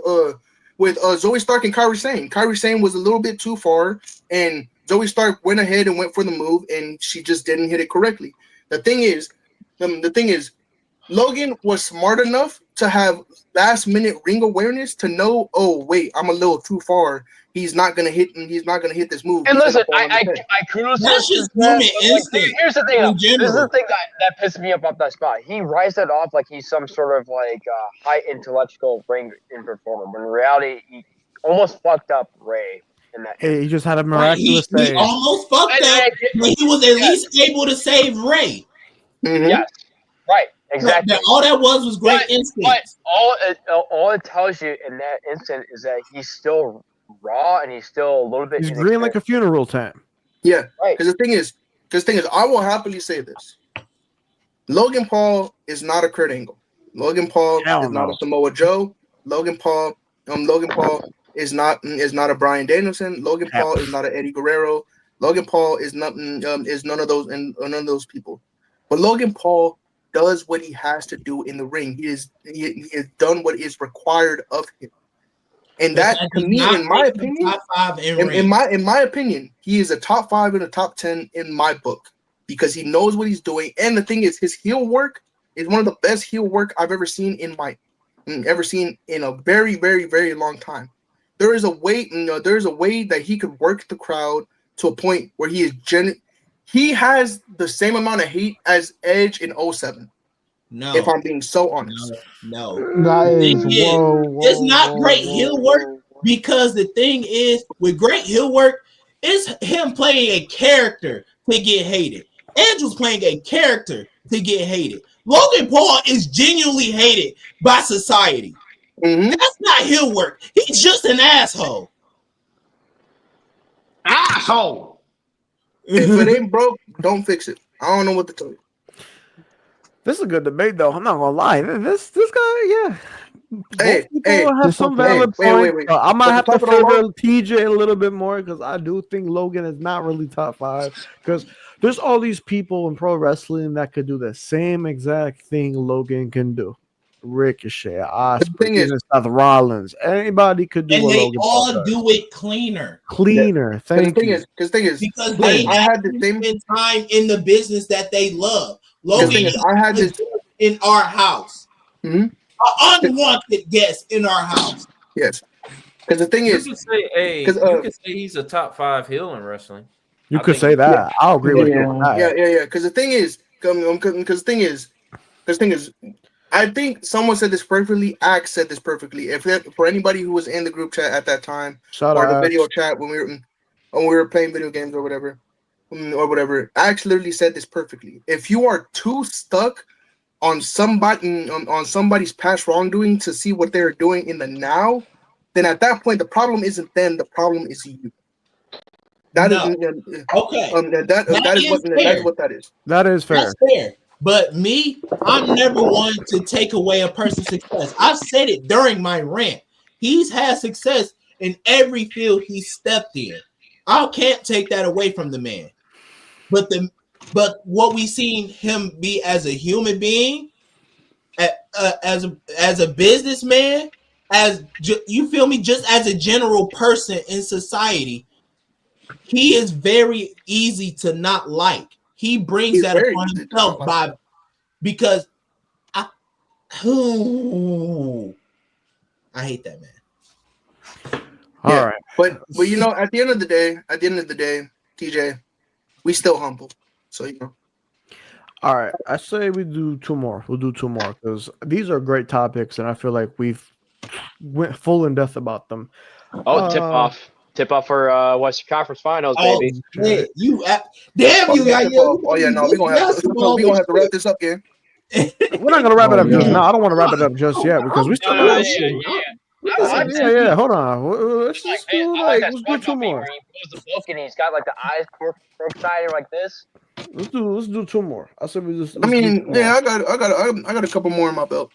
D: Zoe Stark and Kairi Sane. Kairi Sane was a little bit too far, and Zoe Stark went ahead and went for the move, and she just didn't hit it correctly. The thing is, Logan was smart enough to have last minute ring awareness to know, oh wait, I'm a little too far. He's not gonna hit. He's not gonna hit this move.
H: And
D: He's
H: listen,
D: gonna fall on his head.
H: I kudos
B: That's
H: to
B: just
H: that,
B: human
H: but, like,
B: instinct
H: here's the thing.
B: in
H: This is the
B: general.
H: thing that pissed me off that spot. He rised it off like he's some sort of like high intellectual ring in performer, but in reality, he almost fucked up Ray in that.
A: Hey, he just had a
B: He
A: miraculous save.
B: almost fucked up, but he was at least able to save Ray.
D: Mhm.
H: Yes, right, exactly.
B: All that was great instinct.
H: But all it tells you in that instant is that he's still raw and he's still a little bit.
A: He's green like a funeral time.
D: Yeah,
H: Right.
D: because the thing is, I will happily say this: Logan Paul is not a Kurt Angle. Logan Paul
A: Hell
D: is not
A: no.
D: a Samoa Joe. Logan Paul is not a Bryan Danielson. Logan
A: Hell.
D: Paul is not an Eddie Guerrero. Logan Paul is not is none of those people. But Logan Paul does what he has to do in the ring. He has done what is required of him. And that, to me, in my opinion,
B: top 5
D: in my opinion, he is a top 5 and a top 10 in my book because he knows what he's doing. And the thing is, his heel work is one of the best heel work I've ever seen in a very, very, very long time. There is a way that he could work the crowd to a point where he has the same amount of hate as Edge in 07.
B: No,
D: If I'm being so honest.
B: no.
E: That is
B: Thing is, it's not great heel work because the thing is, with great heel work, it's him playing a character to get hated. Edge was playing a character to get hated. Logan Paul is genuinely hated by society.
D: Mhm.
B: That's not heel work. He's just an asshole.
F: Asshole.
D: If it ain't broke, don't fix it. I don't know what to tell you.
A: This is a good debate, though. I'm not gonna lie. This guy, yeah.
D: Hey,
A: Both people have some
D: hey,
A: valid
D: wait.
A: points. I might
D: But
A: have
D: to
A: to
D: top it all
A: favor TJ a little bit more because I do think Logan is not really top 5. Because there's all these people in pro wrestling that could do the same exact thing Logan can do. Ricochet,
D: thing
A: Osprey,
D: is-
A: even Seth Rollins. Anybody could do
B: And
A: what
B: they
A: Logan Paul
B: all
A: does.
B: do it cleaner
A: Cleaner. Thank you.
D: Because the thing is,
B: because they
D: I had the
B: actually
D: same.
B: spend time in the business that they love. Logan
D: thing is, I had this.
B: in our house.
D: Mhm.
B: An unwanted guest in our house.
D: Yes. Because the thing
F: You
D: is,
F: could say, hey,
D: 'cause,
F: you could say he's a top 5 heel in wrestling.
A: You
F: I
A: could
F: think-
A: say that. I'll agree with you on that.
D: yeah. Because the thing is, I think someone said this perfectly. Axe said this perfectly. For anybody who was in the group chat at that time,
A: Shout
D: or the
A: out.
D: video chat when we were playing video games or whatever, Axe literally said this perfectly. If you are too stuck on somebody's past wrongdoing to see what they're doing in the now, then at that point the problem isn't them. The problem is you. That is
B: Okay.
D: that is what that is.
A: That is fair.
B: That's fair. But me, I'm never one to take away a person's success. I've said it during my rant. He's had success in every field he stepped in. I can't take that away from the man. But what we seen him be as a human being, as a businessman, you feel me, just as a general person in society, he is very easy to not like. He brings
D: He's
B: that
D: very
B: upon
D: easy to
B: himself
D: not like.
B: because I hate that man.
A: All
D: Yeah.
A: right.
D: But you know, at the end of the day, TJ, we still humble. So you know.
A: All right. I say we do two more. We'll do two more because these are great topics, and I feel like we've went full in depth about them.
G: Oh, tip off for Western Conference Finals,
B: Oh,
G: baby.
B: man, damn you,
D: yeah,
B: Yael.
D: oh yeah, no, we're gonna have to wrap this up, gang.
A: We're not gonna wrap it up just
E: yeah.
A: now. I don't want to wrap it up just yet because we still
G: No,
A: got.
H: yeah.
A: Hold on. Let's
H: Like,
A: just
H: man,
A: do
H: I like that
A: let's do two
H: SpongeBob meme
A: more.
H: where he pulls the book and he's got like the eyes crook-sided like this.
A: Let's do two more. I said we just.
D: I
A: Let's do
D: mean,
A: two more.
D: yeah, I got a couple more in my belt.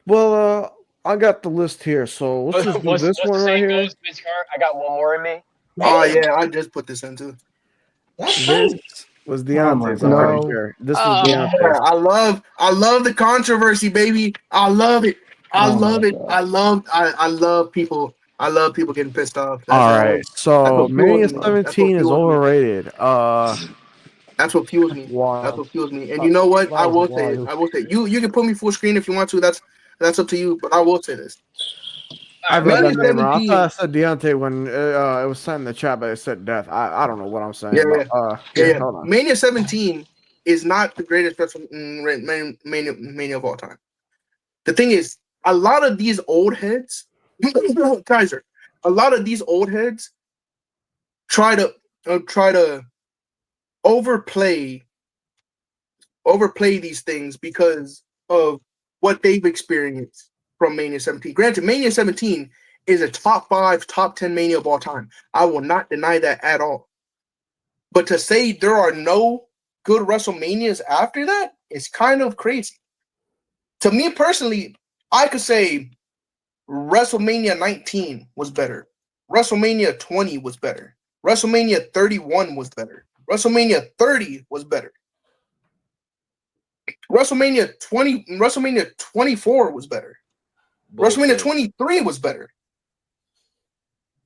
A: Well, I got the list here, so let's just do
H: What's
A: this
H: the
A: one right
H: saying
A: here.
H: goes, Vince Carter? I got one more in me.
D: Oh yeah, I just put this into.
B: That's
A: This
B: crazy.
A: was
C: Oh my
A: Deontay's. I'm pretty
E: God.
A: sure. This was
G: Oh.
D: Yeah,
A: Deontay's.
D: I love the controversy, baby. I love it. I
E: Oh
D: love
E: my
D: it.
E: God.
D: I love people. I love people getting pissed off.
A: All right.
D: That's
A: So
D: what fuels
A: Mania
D: me.
A: 17 is overrated.
D: That's what fuels me. That's
E: Wild.
D: what fuels me. And you know what?
E: That was wild.
D: I will say you can put me full screen if you want to. That's up to you. But I will say this.
A: I read
D: Mania
A: that name wrong. I
D: 17.
A: thought I said Deontay when it was sent in the chat, but it said Death. I don't know what I'm saying.
D: Yeah,
A: But,
D: yeah.
A: hold on.
D: Mania 17 is not the greatest Mania of all time. The thing is, a lot of these old heads, Kaiser, a lot of these old heads try to overplay these things because of what they've experienced from Mania 17. Granted, Mania 17 is a top 5, top 10 Mania of all time. I will not deny that at all. But to say there are no good WrestleManias after that is kind of crazy. To me personally, I could say WrestleMania 19 was better. WrestleMania 20 was better. WrestleMania 31 was better. WrestleMania 30 was better. WrestleMania 24 was better.
F: Bullshit.
D: WrestleMania 23 was better.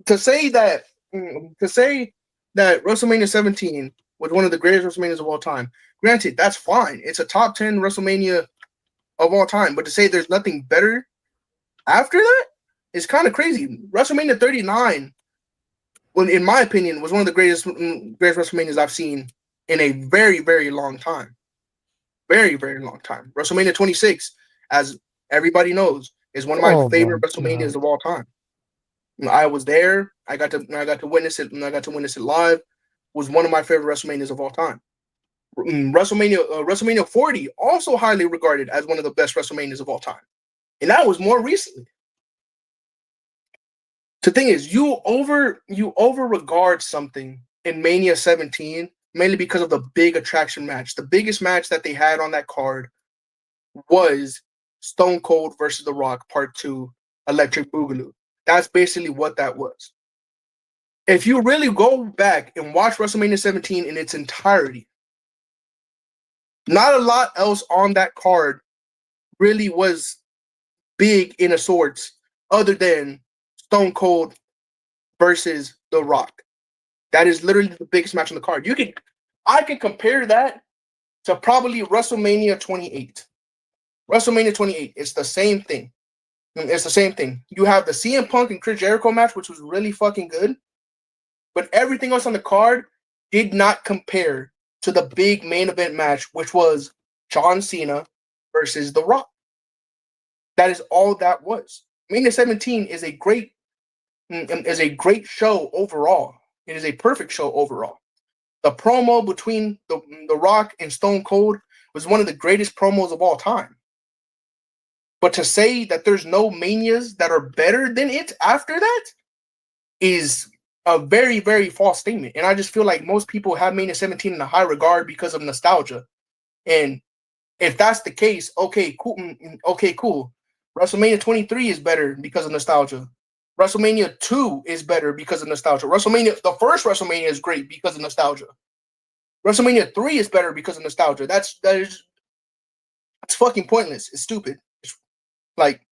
D: To say that WrestleMania 17 was one of the greatest WrestleManias of all time, granted, that's fine. It's a top 10 WrestleMania of all time. But to say there's nothing better after that is kind of crazy. WrestleMania 39, well, in my opinion, was one of the greatest WrestleManias I've seen in a very, very long time. Very, very long time. WrestleMania 26, as everybody knows, is one of my favorite WrestleManias of all time. I was there. I got to witness it, and I got to witness it live. Was one of my favorite WrestleManias of all time. WrestleMania 40, also highly regarded as one of the best WrestleManias of all time, and that was more recently. The thing is, you over regard something in Mania 17 mainly because of the big attraction match. The biggest match that they had on that card was Stone Cold versus The Rock Part 2 Electric Boogaloo. That's basically what that was. If you really go back and watch WrestleMania 17 in its entirety, not a lot else on that card really was big in a sorts other than Stone Cold versus The Rock. That is literally the biggest match on the card. I can compare that to probably WrestleMania 28. WrestleMania 28, it's the same thing. It's the same thing. You have the CM Punk and Chris Jericho match, which was really fucking good. But everything else on the card did not compare to the big main event match, which was John Cena versus The Rock. That is all that was. Mania 17 is a great show overall. It is a perfect show overall. The promo between the Rock and Stone Cold was one of the greatest promos of all time. But to say that there's no Manias that are better than it after that is a very, very false statement. And I just feel like most people have Mania 17 in a high regard because of nostalgia. And if that's the case, okay, cool. WrestleMania 23 is better because of nostalgia. WrestleMania 2 is better because of nostalgia. The first WrestleMania is great because of nostalgia. WrestleMania 3 is better because of nostalgia. It's fucking pointless. It's stupid. It's like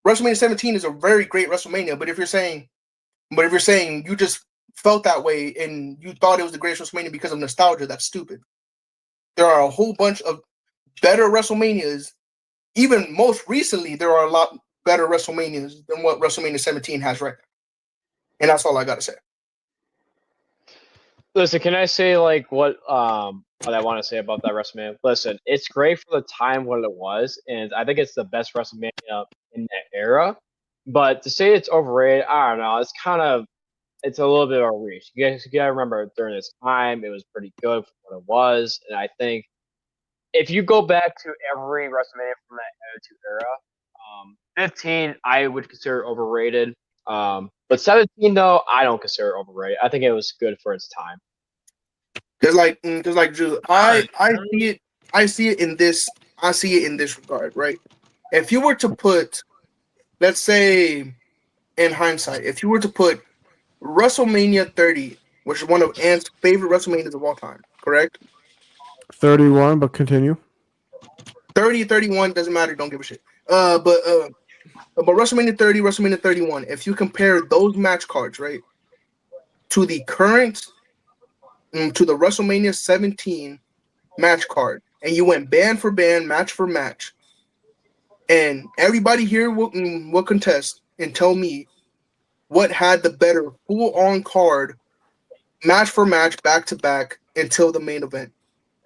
D: WrestleMania 17 is a very great WrestleMania, but if you're saying you just felt that way and you thought it was the greatest WrestleMania because of nostalgia, that's stupid. There are a whole bunch of better WrestleManias. Even most recently, there are a lot better WrestleManias than what WrestleMania 17 has right now. And that's all I gotta say.
G: Listen, can I say like what I want to say about that WrestleMania? Listen, it's great for the time when it was, and I think it's the best WrestleMania in that era. But to say it's overrated, I don't know. It's a little bit of a reach. You guys gotta remember during this time, it was pretty good for what it was, and I think if you go back to every WrestleMania from that Attitude era, 15 I would consider overrated. But 17 though, I don't consider overrated. I think it was good for its time.
D: Drew, I see it in this regard, right? If you were to put, let's say, in hindsight, if you were to put WrestleMania 30, which is one of Ant's favorite WrestleManias of all time, correct?
A: 31, but continue.
D: 30, 31, doesn't matter, don't give a shit. But WrestleMania 30, WrestleMania 31, if you compare those match cards, right, to the current, to the WrestleMania 17 match card, and you went band for band, match for match, and everybody here will contest and tell me what had the better full-on card, match for match, back-to-back, until the main event.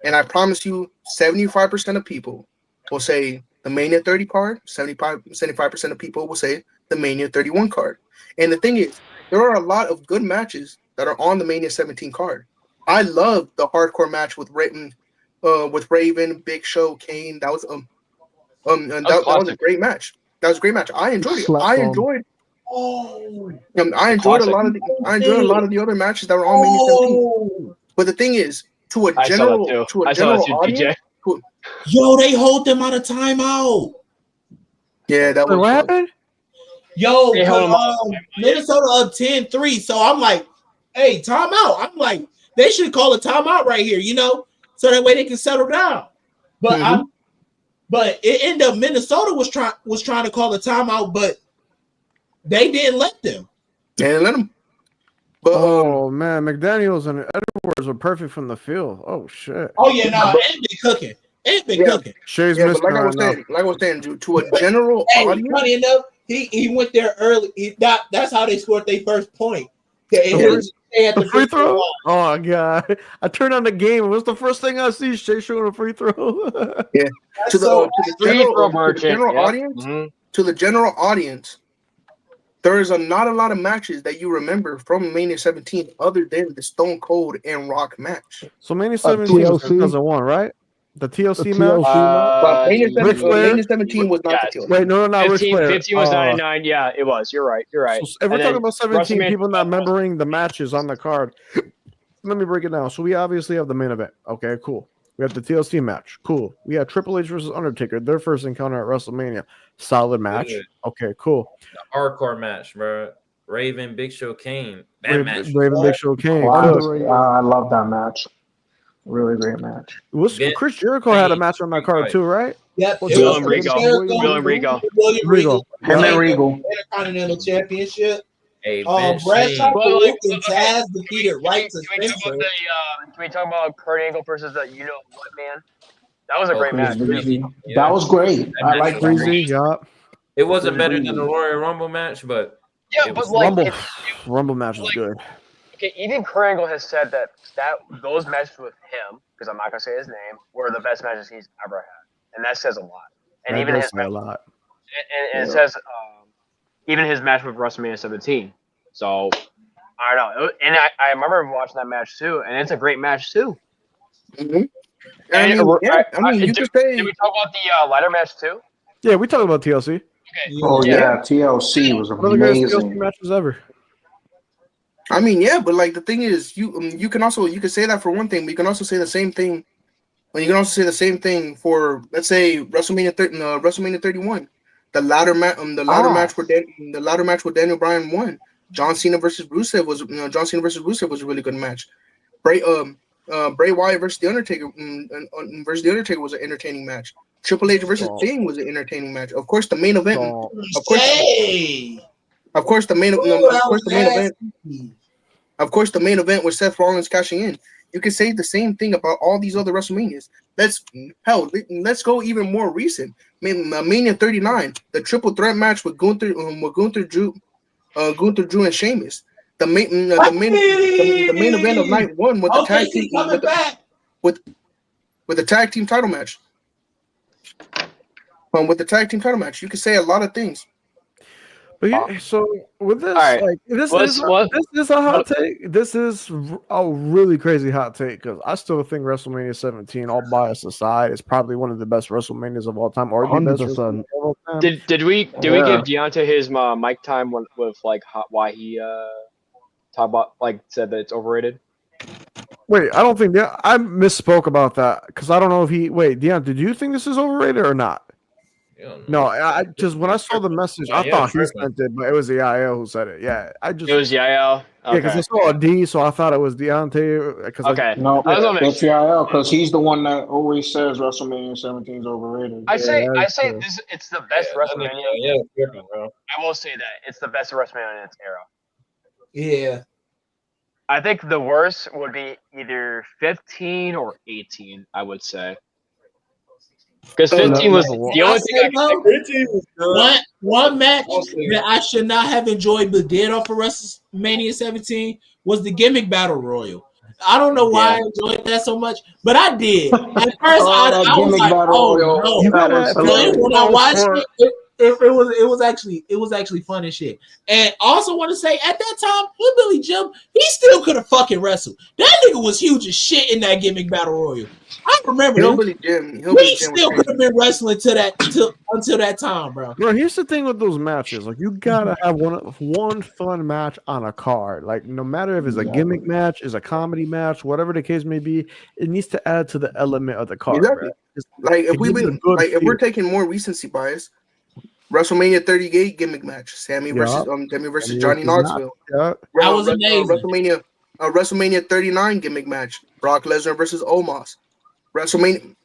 D: And I promise you, 75% of people will say the Mania 30 card, 75% of people will say the Mania 31 card. And the thing is, there are a lot of good matches that are on the Mania 17 card. I love the hardcore match with Raven, Big Show, Kane. That was that was a great match. That was a great match. I enjoyed it. I enjoyed a lot of the other matches that were on Mania 17. But the thing is, to a general audience,
B: yo, they hold them out of timeout.
D: Yeah, that was
A: what happened.
B: Yo, Minnesota up 10-3. So I'm like, hey, timeout. I'm like, they should call a timeout right here, so that way they can settle down. But but it ended up Minnesota was trying to call a timeout, but they didn't let them.
D: They didn't let them.
A: But man, McDaniels and Edwards are perfect from the field. Oh shit.
B: Oh yeah, no, ain't been cooking. Ain't been cooking.
A: Shay's missing.
D: Like I was saying, to a general audience.
B: Funny enough, he went there early. That's how they scored their first point.
A: The free throw? Oh god! I turned on the game. What's the first thing I see? Shay showing a free throw.
D: Yeah. To the general audience, there is not a lot of matches that you remember from Mania 17 other than the Stone Cold and Rock match.
A: So Mania 17 was 2001, right? The TLC match?
D: Mania 17 was not the TLC.
A: Wait, no,
G: 15 was 99. Yeah, it was. You're right. So
A: if we're talking about 17 people not remembering the matches on the card, let me break it down. So we obviously have the main event. Okay, cool. We have the TLC match. Cool. We had Triple H versus Undertaker, their first encounter at WrestleMania. Solid match.
F: Good.
A: Okay, cool.
F: The hardcore match, bro. Raven, Big Show, Kane.
A: Raven, Big Show, Kane.
C: I love that match. Really great match.
A: Chris Jericho had a match on that card too, right?
B: Yep.
G: William Regal.
C: Him and Regal.
B: Intercontinental Championship.
F: Hey,
B: Bradshaw and Taz defeated Wright to Spencer.
H: Can we talk about Kurt Angle versus the you know what man? That was a great match.
C: Yeah. That was great. I like Breezy.
A: Yeah.
F: It wasn't better than the Royal Rumble match, but
A: Rumble match was good.
H: Okay, even Kurt Angle has said that those matches with him, because I'm not gonna say his name, were the best matches he's ever had, and that says a lot. And even his
A: a lot.
H: And it says even his match with WrestleMania 17. So I don't know, and I remember watching that match too, and it's a great match too.
D: Mm-hmm.
H: And
D: you could say.
H: Did we talk about the ladder match too?
A: Yeah, we talked about TLC.
H: Okay.
C: Oh yeah, TLC was
A: One of the greatest
C: amazing.
A: TLC matches ever.
D: I mean, yeah, but like the thing is, you can say that for one thing, but you can also say the same thing. Well, you can also say the same thing for, let's say, WrestleMania 31. The ladder match where Daniel Bryan won. John Cena versus Rusev was a really good match. Bray Wyatt versus the Undertaker was an entertaining match. Triple H versus Sting was an entertaining match. Of course, the main event. Of course, the main event was Seth Rollins cashing in. You can say the same thing about all these other WrestleManias. Let's go even more recent. Mania 39, the triple threat match with Gunther Drew, and Sheamus. The main event of night one with the tag team with the tag team title match. With the tag team title match, you can say a lot of things.
A: But yeah, so with this,
G: right.
A: like this is a hot take. This is a really crazy hot take because I still think WrestleMania 17, all bias aside, is probably one of the best WrestleManias of all time, or the best
E: 100%.
A: WrestleMania of all time.
G: Did we give Deontay his mic time with like why he talked about like said that it's overrated?
A: Wait, I don't think I misspoke about that because I don't know if Deontay, did you think this is overrated or not? No, I just when I saw the message, I thought he sent it, but it was the Yael who said it. Yeah,
G: it was Yael. Okay.
A: Yeah, because I saw a D, so I thought it was Deontay.
C: It's Yael because he's the one that always says WrestleMania 17 is overrated.
H: I say it's the best WrestleMania. I will say that it's the best WrestleMania in its era.
B: Yeah.
H: I think the worst would be either 15 or 18. I would say. Because 15 was the only thing I could think
B: 15 was good. One match that I should not have enjoyed but did off of WrestleMania 17 was the gimmick battle royal. I don't know why I enjoyed that so much, but I did. At first, I was like, "Oh no!" When I watched it was actually fun and shit. And I also want to say, at that time, Hillbilly Jim, he still could have fucking wrestled. That nigga was huge as shit in that gimmick battle royal. I remember
D: Hillbilly Jim.
B: He still could have been wrestling until that time, bro.
A: Bro, here's the thing with those matches. Like, you gotta have one fun match on a card. Like, no matter if it's a gimmick match, is a comedy match, whatever the case may be, it needs to add to the element of the card.
D: Exactly. Like if we're taking more recency bias, WrestleMania 38 gimmick match, Sammy versus Johnny Knoxville.
B: That was amazing.
D: WrestleMania 39 gimmick match, Brock Lesnar versus Omos. WrestleMania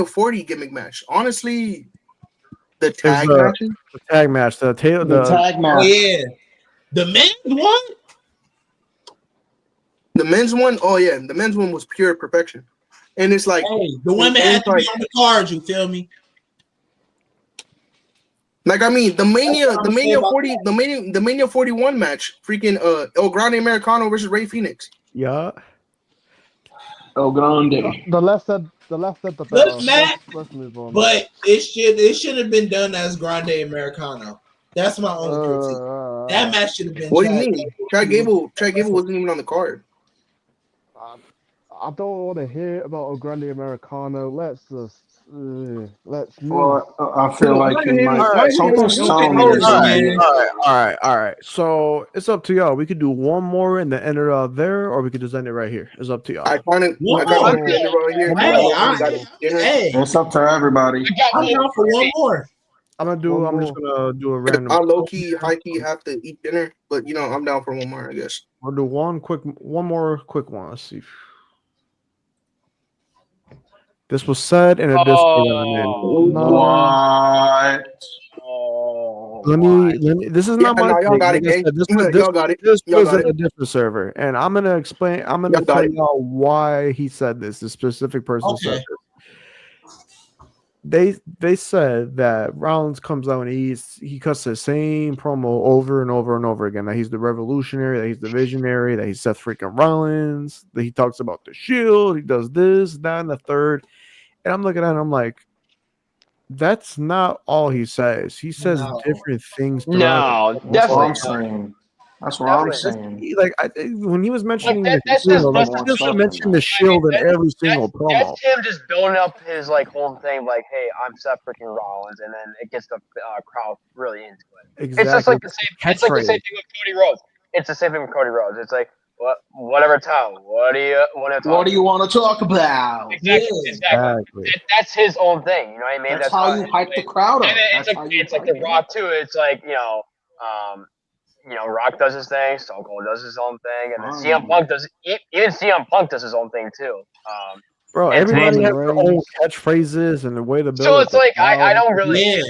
D: 40 gimmick match. Honestly, the tag match.
A: The tag match. The tag match.
B: Oh yeah, the men's one.
D: The men's one. Oh yeah, the men's one was pure perfection. And it's like
B: the women had to be on the card. You feel me?
D: Like the Mania 41 match, freaking El Grande Americano versus Rey Fenix.
A: Yeah.
C: El Grande.
E: The less said the better.
B: Let's move on. But it should have been done as Grande Americano. That's my only critique. That match should have been.
D: What do you mean? Chad Gable wasn't even on the card.
E: I don't want to hear about a Grande Americano. Let's move.
C: Well, I feel like he might. Something's telling me.
A: All right. So it's up to y'all. We could do one more and then end it out there, or we could just end it right here. It's up to y'all.
D: I got it right here.
C: It's up to everybody.
B: I'm down for one more.
A: I'm just gonna do a random.
D: I low key, high key have to eat dinner, but I'm down for one more. I guess
A: we'll do one more quick one. Let's see. This was said in a Discord.
C: What?
A: Let me. This is not my.
D: Y'all got it. Y'all got it.
A: This was in a different server, and I'm gonna explain. I'm gonna tell y'all why he said this. The specific person said this. They said that Rollins comes out and he cuts the same promo over and over and over again. That he's the revolutionary, that he's the visionary, that he's Seth freaking Rollins, that he talks about the Shield, he does this, that, and the third. And I'm looking at it, I'm like, that's not all he says. He says different things.
H: No,
C: definitely. That's what I'm saying.
A: Like when he was mentioning the Shield in every single promo.
H: That's him just building up his whole thing, like, "Hey, I'm Seth freaking Rollins," and then it gets the crowd really into it.
A: Exactly.
H: It's just like the same. It's like the same thing with Cody Rhodes. It's the same thing with Cody Rhodes. It's like, whatever town. What do you want to talk?
C: What do you want to talk about?
H: Exactly.
B: Yeah.
H: Exactly. That's his own thing. You know what I mean?
C: That's how you hype the crowd up.
H: And then
C: That's how you
H: it's like
C: hype
H: The
C: it
H: Rock
C: up.
H: too. It's like Rock does his thing, Stone Cold does his own thing, and then CM Punk does. Even CM Punk does his own thing too.
A: Bro,
H: And
A: everybody
H: today's-
A: has their own catchphrases and the way to build
H: so
A: up
H: it's
A: the
H: like I
A: crowd.
H: don't really.
B: Yeah.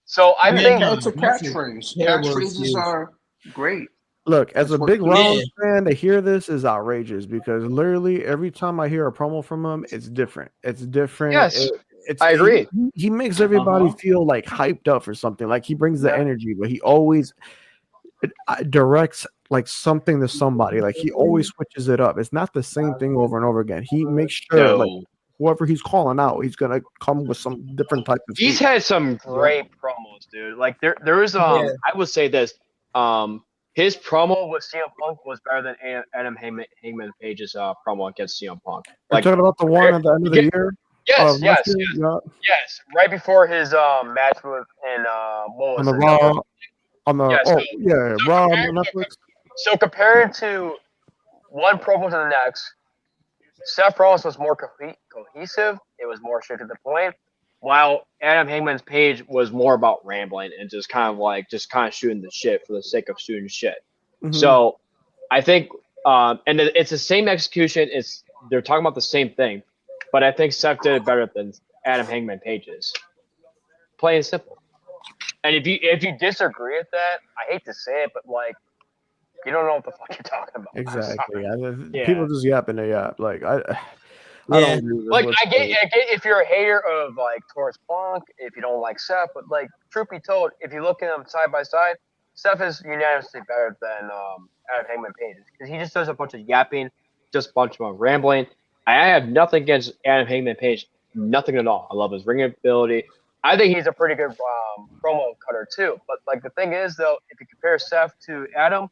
H: So I
B: Man,
H: think
C: It's a
B: that's a
C: catchphrase.
B: terrible
C: Catchphrases
B: excuse.
C: are great.
A: Look, as
C: That's
A: a
C: what
A: big
C: keeps-
A: Rollins fan, to hear this is outrageous because literally every time I hear a promo from him, it's different. It's different.
H: Yes,
A: It's
H: I agree.
A: He makes everybody
C: Uh-huh.
A: feel like hyped up for something. Like he brings the
C: Yeah.
A: energy, but he always directs like something to somebody. Like he always switches it up. It's not the same thing over and over again. He makes sure like
H: No.
A: whoever he's calling out, he's gonna come with some different type of
H: He's
A: heat.
H: had some great promos, dude. Like there is
B: Yeah.
H: I would say this. His promo with CM Punk was better than Adam Hangman Page's promo against CM Punk.
A: You're
H: Like
A: talking about the one at the end of the year?
H: yes,
A: last
H: yes,
A: year?
H: yes,
A: Yeah.
H: yes. Right before his match with what
A: On
H: was
A: the
H: it?
A: Raw, on the
H: Yes,
A: Raw on the Netflix.
H: So comparing to one promo to the next, Seth Rollins was more cohesive. It was more straight to the point. While Adam Hangman's Page was more about rambling and just kind of shooting the shit for the sake of shooting shit.
A: Mhm.
H: So I think, and it's the same execution. They're talking about the same thing, but I think Seth did it better than Adam Hangman Page's. Plain and simple. And if you disagree with that, I hate to say it, but like, you don't know what the fuck you're talking about. I'm sorry.
A: Exactly.
H: Yeah.
A: People just yapping a yap. Like I
B: Yeah.
A: don't agree with
H: Like
A: what
H: I get if you're a hater of like towards Punk, if you don't like Seth, but like truth be told, if you look at them side by side, Seth is unanimously better than Adam Hangman Page because he just does a bunch of yapping, just a bunch of rambling. I have nothing against Adam Hangman Page, nothing at all. I love his ringing ability. I think he's a pretty good promo cutter too. But like the thing is though, if you compare Seth to Adam,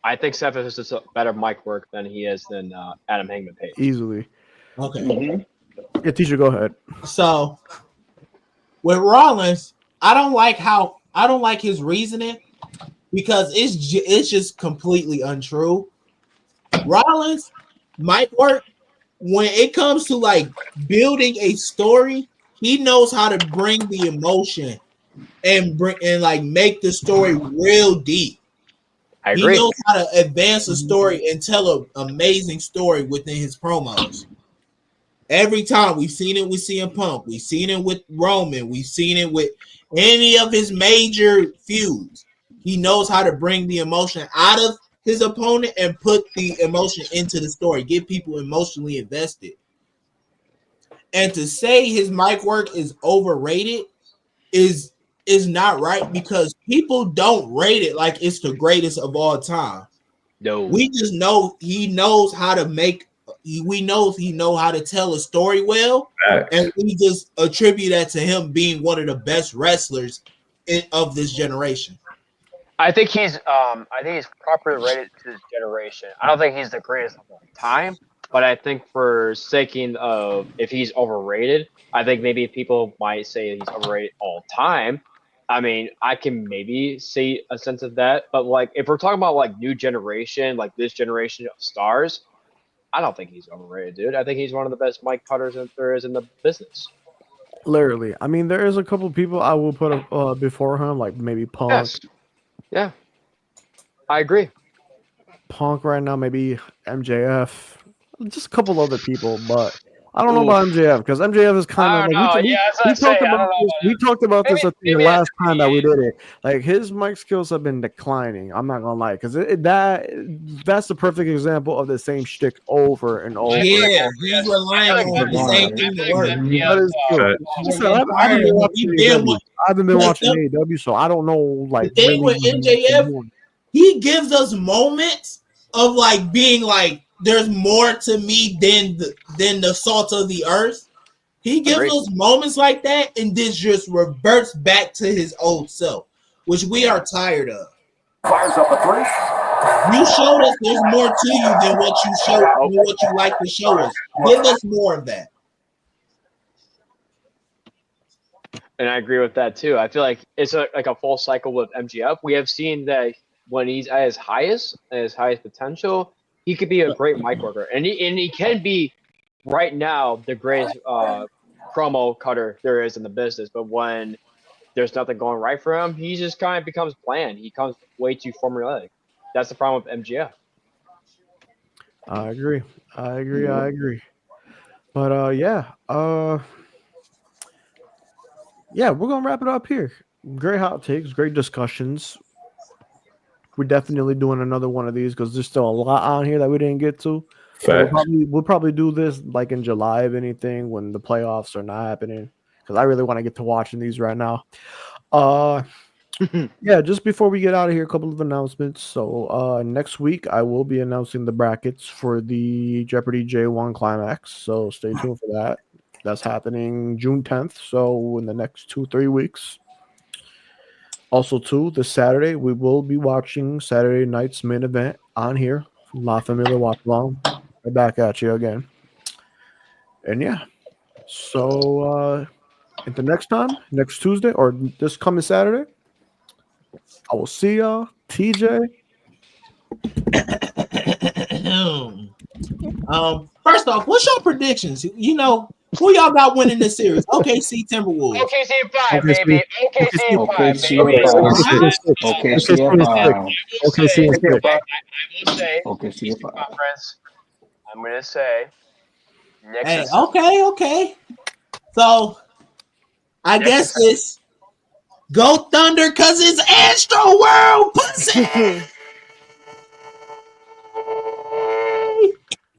H: I think Seth is just a better mic work than he is than Adam Hangman Page.
A: easily.
B: Okay.
C: Mm-hmm.
A: Yeah, teacher, go ahead.
B: So with Rollins, I don't like his reasoning because it's just completely untrue. Rollins might work when it comes to like building a story. He knows how to bring the emotion and like make the story real deep.
H: I agree.
B: He knows how to advance a story and tell an amazing story within his promos. Every time we've seen it with CM Punk, we've seen it with Roman, we've seen it with any of his major feuds. He knows how to bring the emotion out of his opponent and put the emotion into the story, get people emotionally invested. And to say his mic work is overrated is not right because people don't rate it like it's the greatest of all time.
H: No.
B: We just know he knows how to know how to tell a story well, and we just attribute that to him being one of the best wrestlers of this generation.
H: I think he's properly rated to his generation. I don't think he's the greatest of all time, but I think for saking of if he's overrated, I think maybe people might say he's overrated all time. I mean, I can maybe see a sense of that, but like if we're talking about like new generation, like this generation of stars, I don't think he's overrated, dude. I think he's one of the best mic cutters that there is in the business.
A: Literally. I mean, there is a couple people I will put before him, like maybe Punk.
H: Yes. Yeah. I agree.
A: Punk right now, maybe MJF. Just a couple other people, but I don't know about MJF because MJF is kind of like we talked about this I think the last time that we did it. Like his mic skills have been declining. I'm not gonna lie because that's the perfect example of the same shtick over and over.
B: Yeah, he's relying on the same thing to work.
A: That is true. I haven't been watching AEW, so I don't know. Like
B: the thing with MJF, he gives us moments of like being like, there's more to me than the salt of the earth. He gives us moments like that, and this just reverts back to his old self, which we are tired of.
I: Fires up a three.
B: You showed us there's more to you than what you like to show us. Give us more of that.
H: And I agree with that too. I feel like it's like a full cycle with MGF. We have seen that
G: when he's at his highest potential, he could be a great mic worker, and he can be right now the greatest promo cutter there is in the business. But when there's nothing going right for him, he just kind of becomes bland. He becomes way too formulaic. That's the problem with MGF.
A: I agree. But yeah, we're gonna wrap it up here. Great hot takes, great discussions. We're definitely doing another one of these because there's still a lot on here that we didn't get to. So
F: Facts.
A: we'll probably do this like in July, if anything, when the playoffs are not happening. Because I really want to get to watching these right now. Yeah, just before we get out of here, a couple of announcements. So next week I will be announcing the brackets for the Jeopardy J1 Climax. So stay tuned for that. That's happening June 10th. So in the next 2-3 weeks. Also, too, this Saturday we will be watching Saturday night's main event on here. La Familia Watch Along. Right back at you again. And yeah. So until next time, next Tuesday or this coming Saturday, I will see y'all. TJ.
B: First off, what's your predictions? You know, who y'all got winning this series? OKC Timberwolves.
H: OKC in 5, baby. OKC in 5,
C: OKC
H: baby.
C: in 5.
H: OKC
C: OKC in 5.
A: OKC in 6.
H: I will say,
C: OKC in 5.
H: conference, I'm going to say, Knicks
B: Hey,
H: in 7.
B: okay. So, I guess it's Go Thunder because it's Antstroworld, pussy!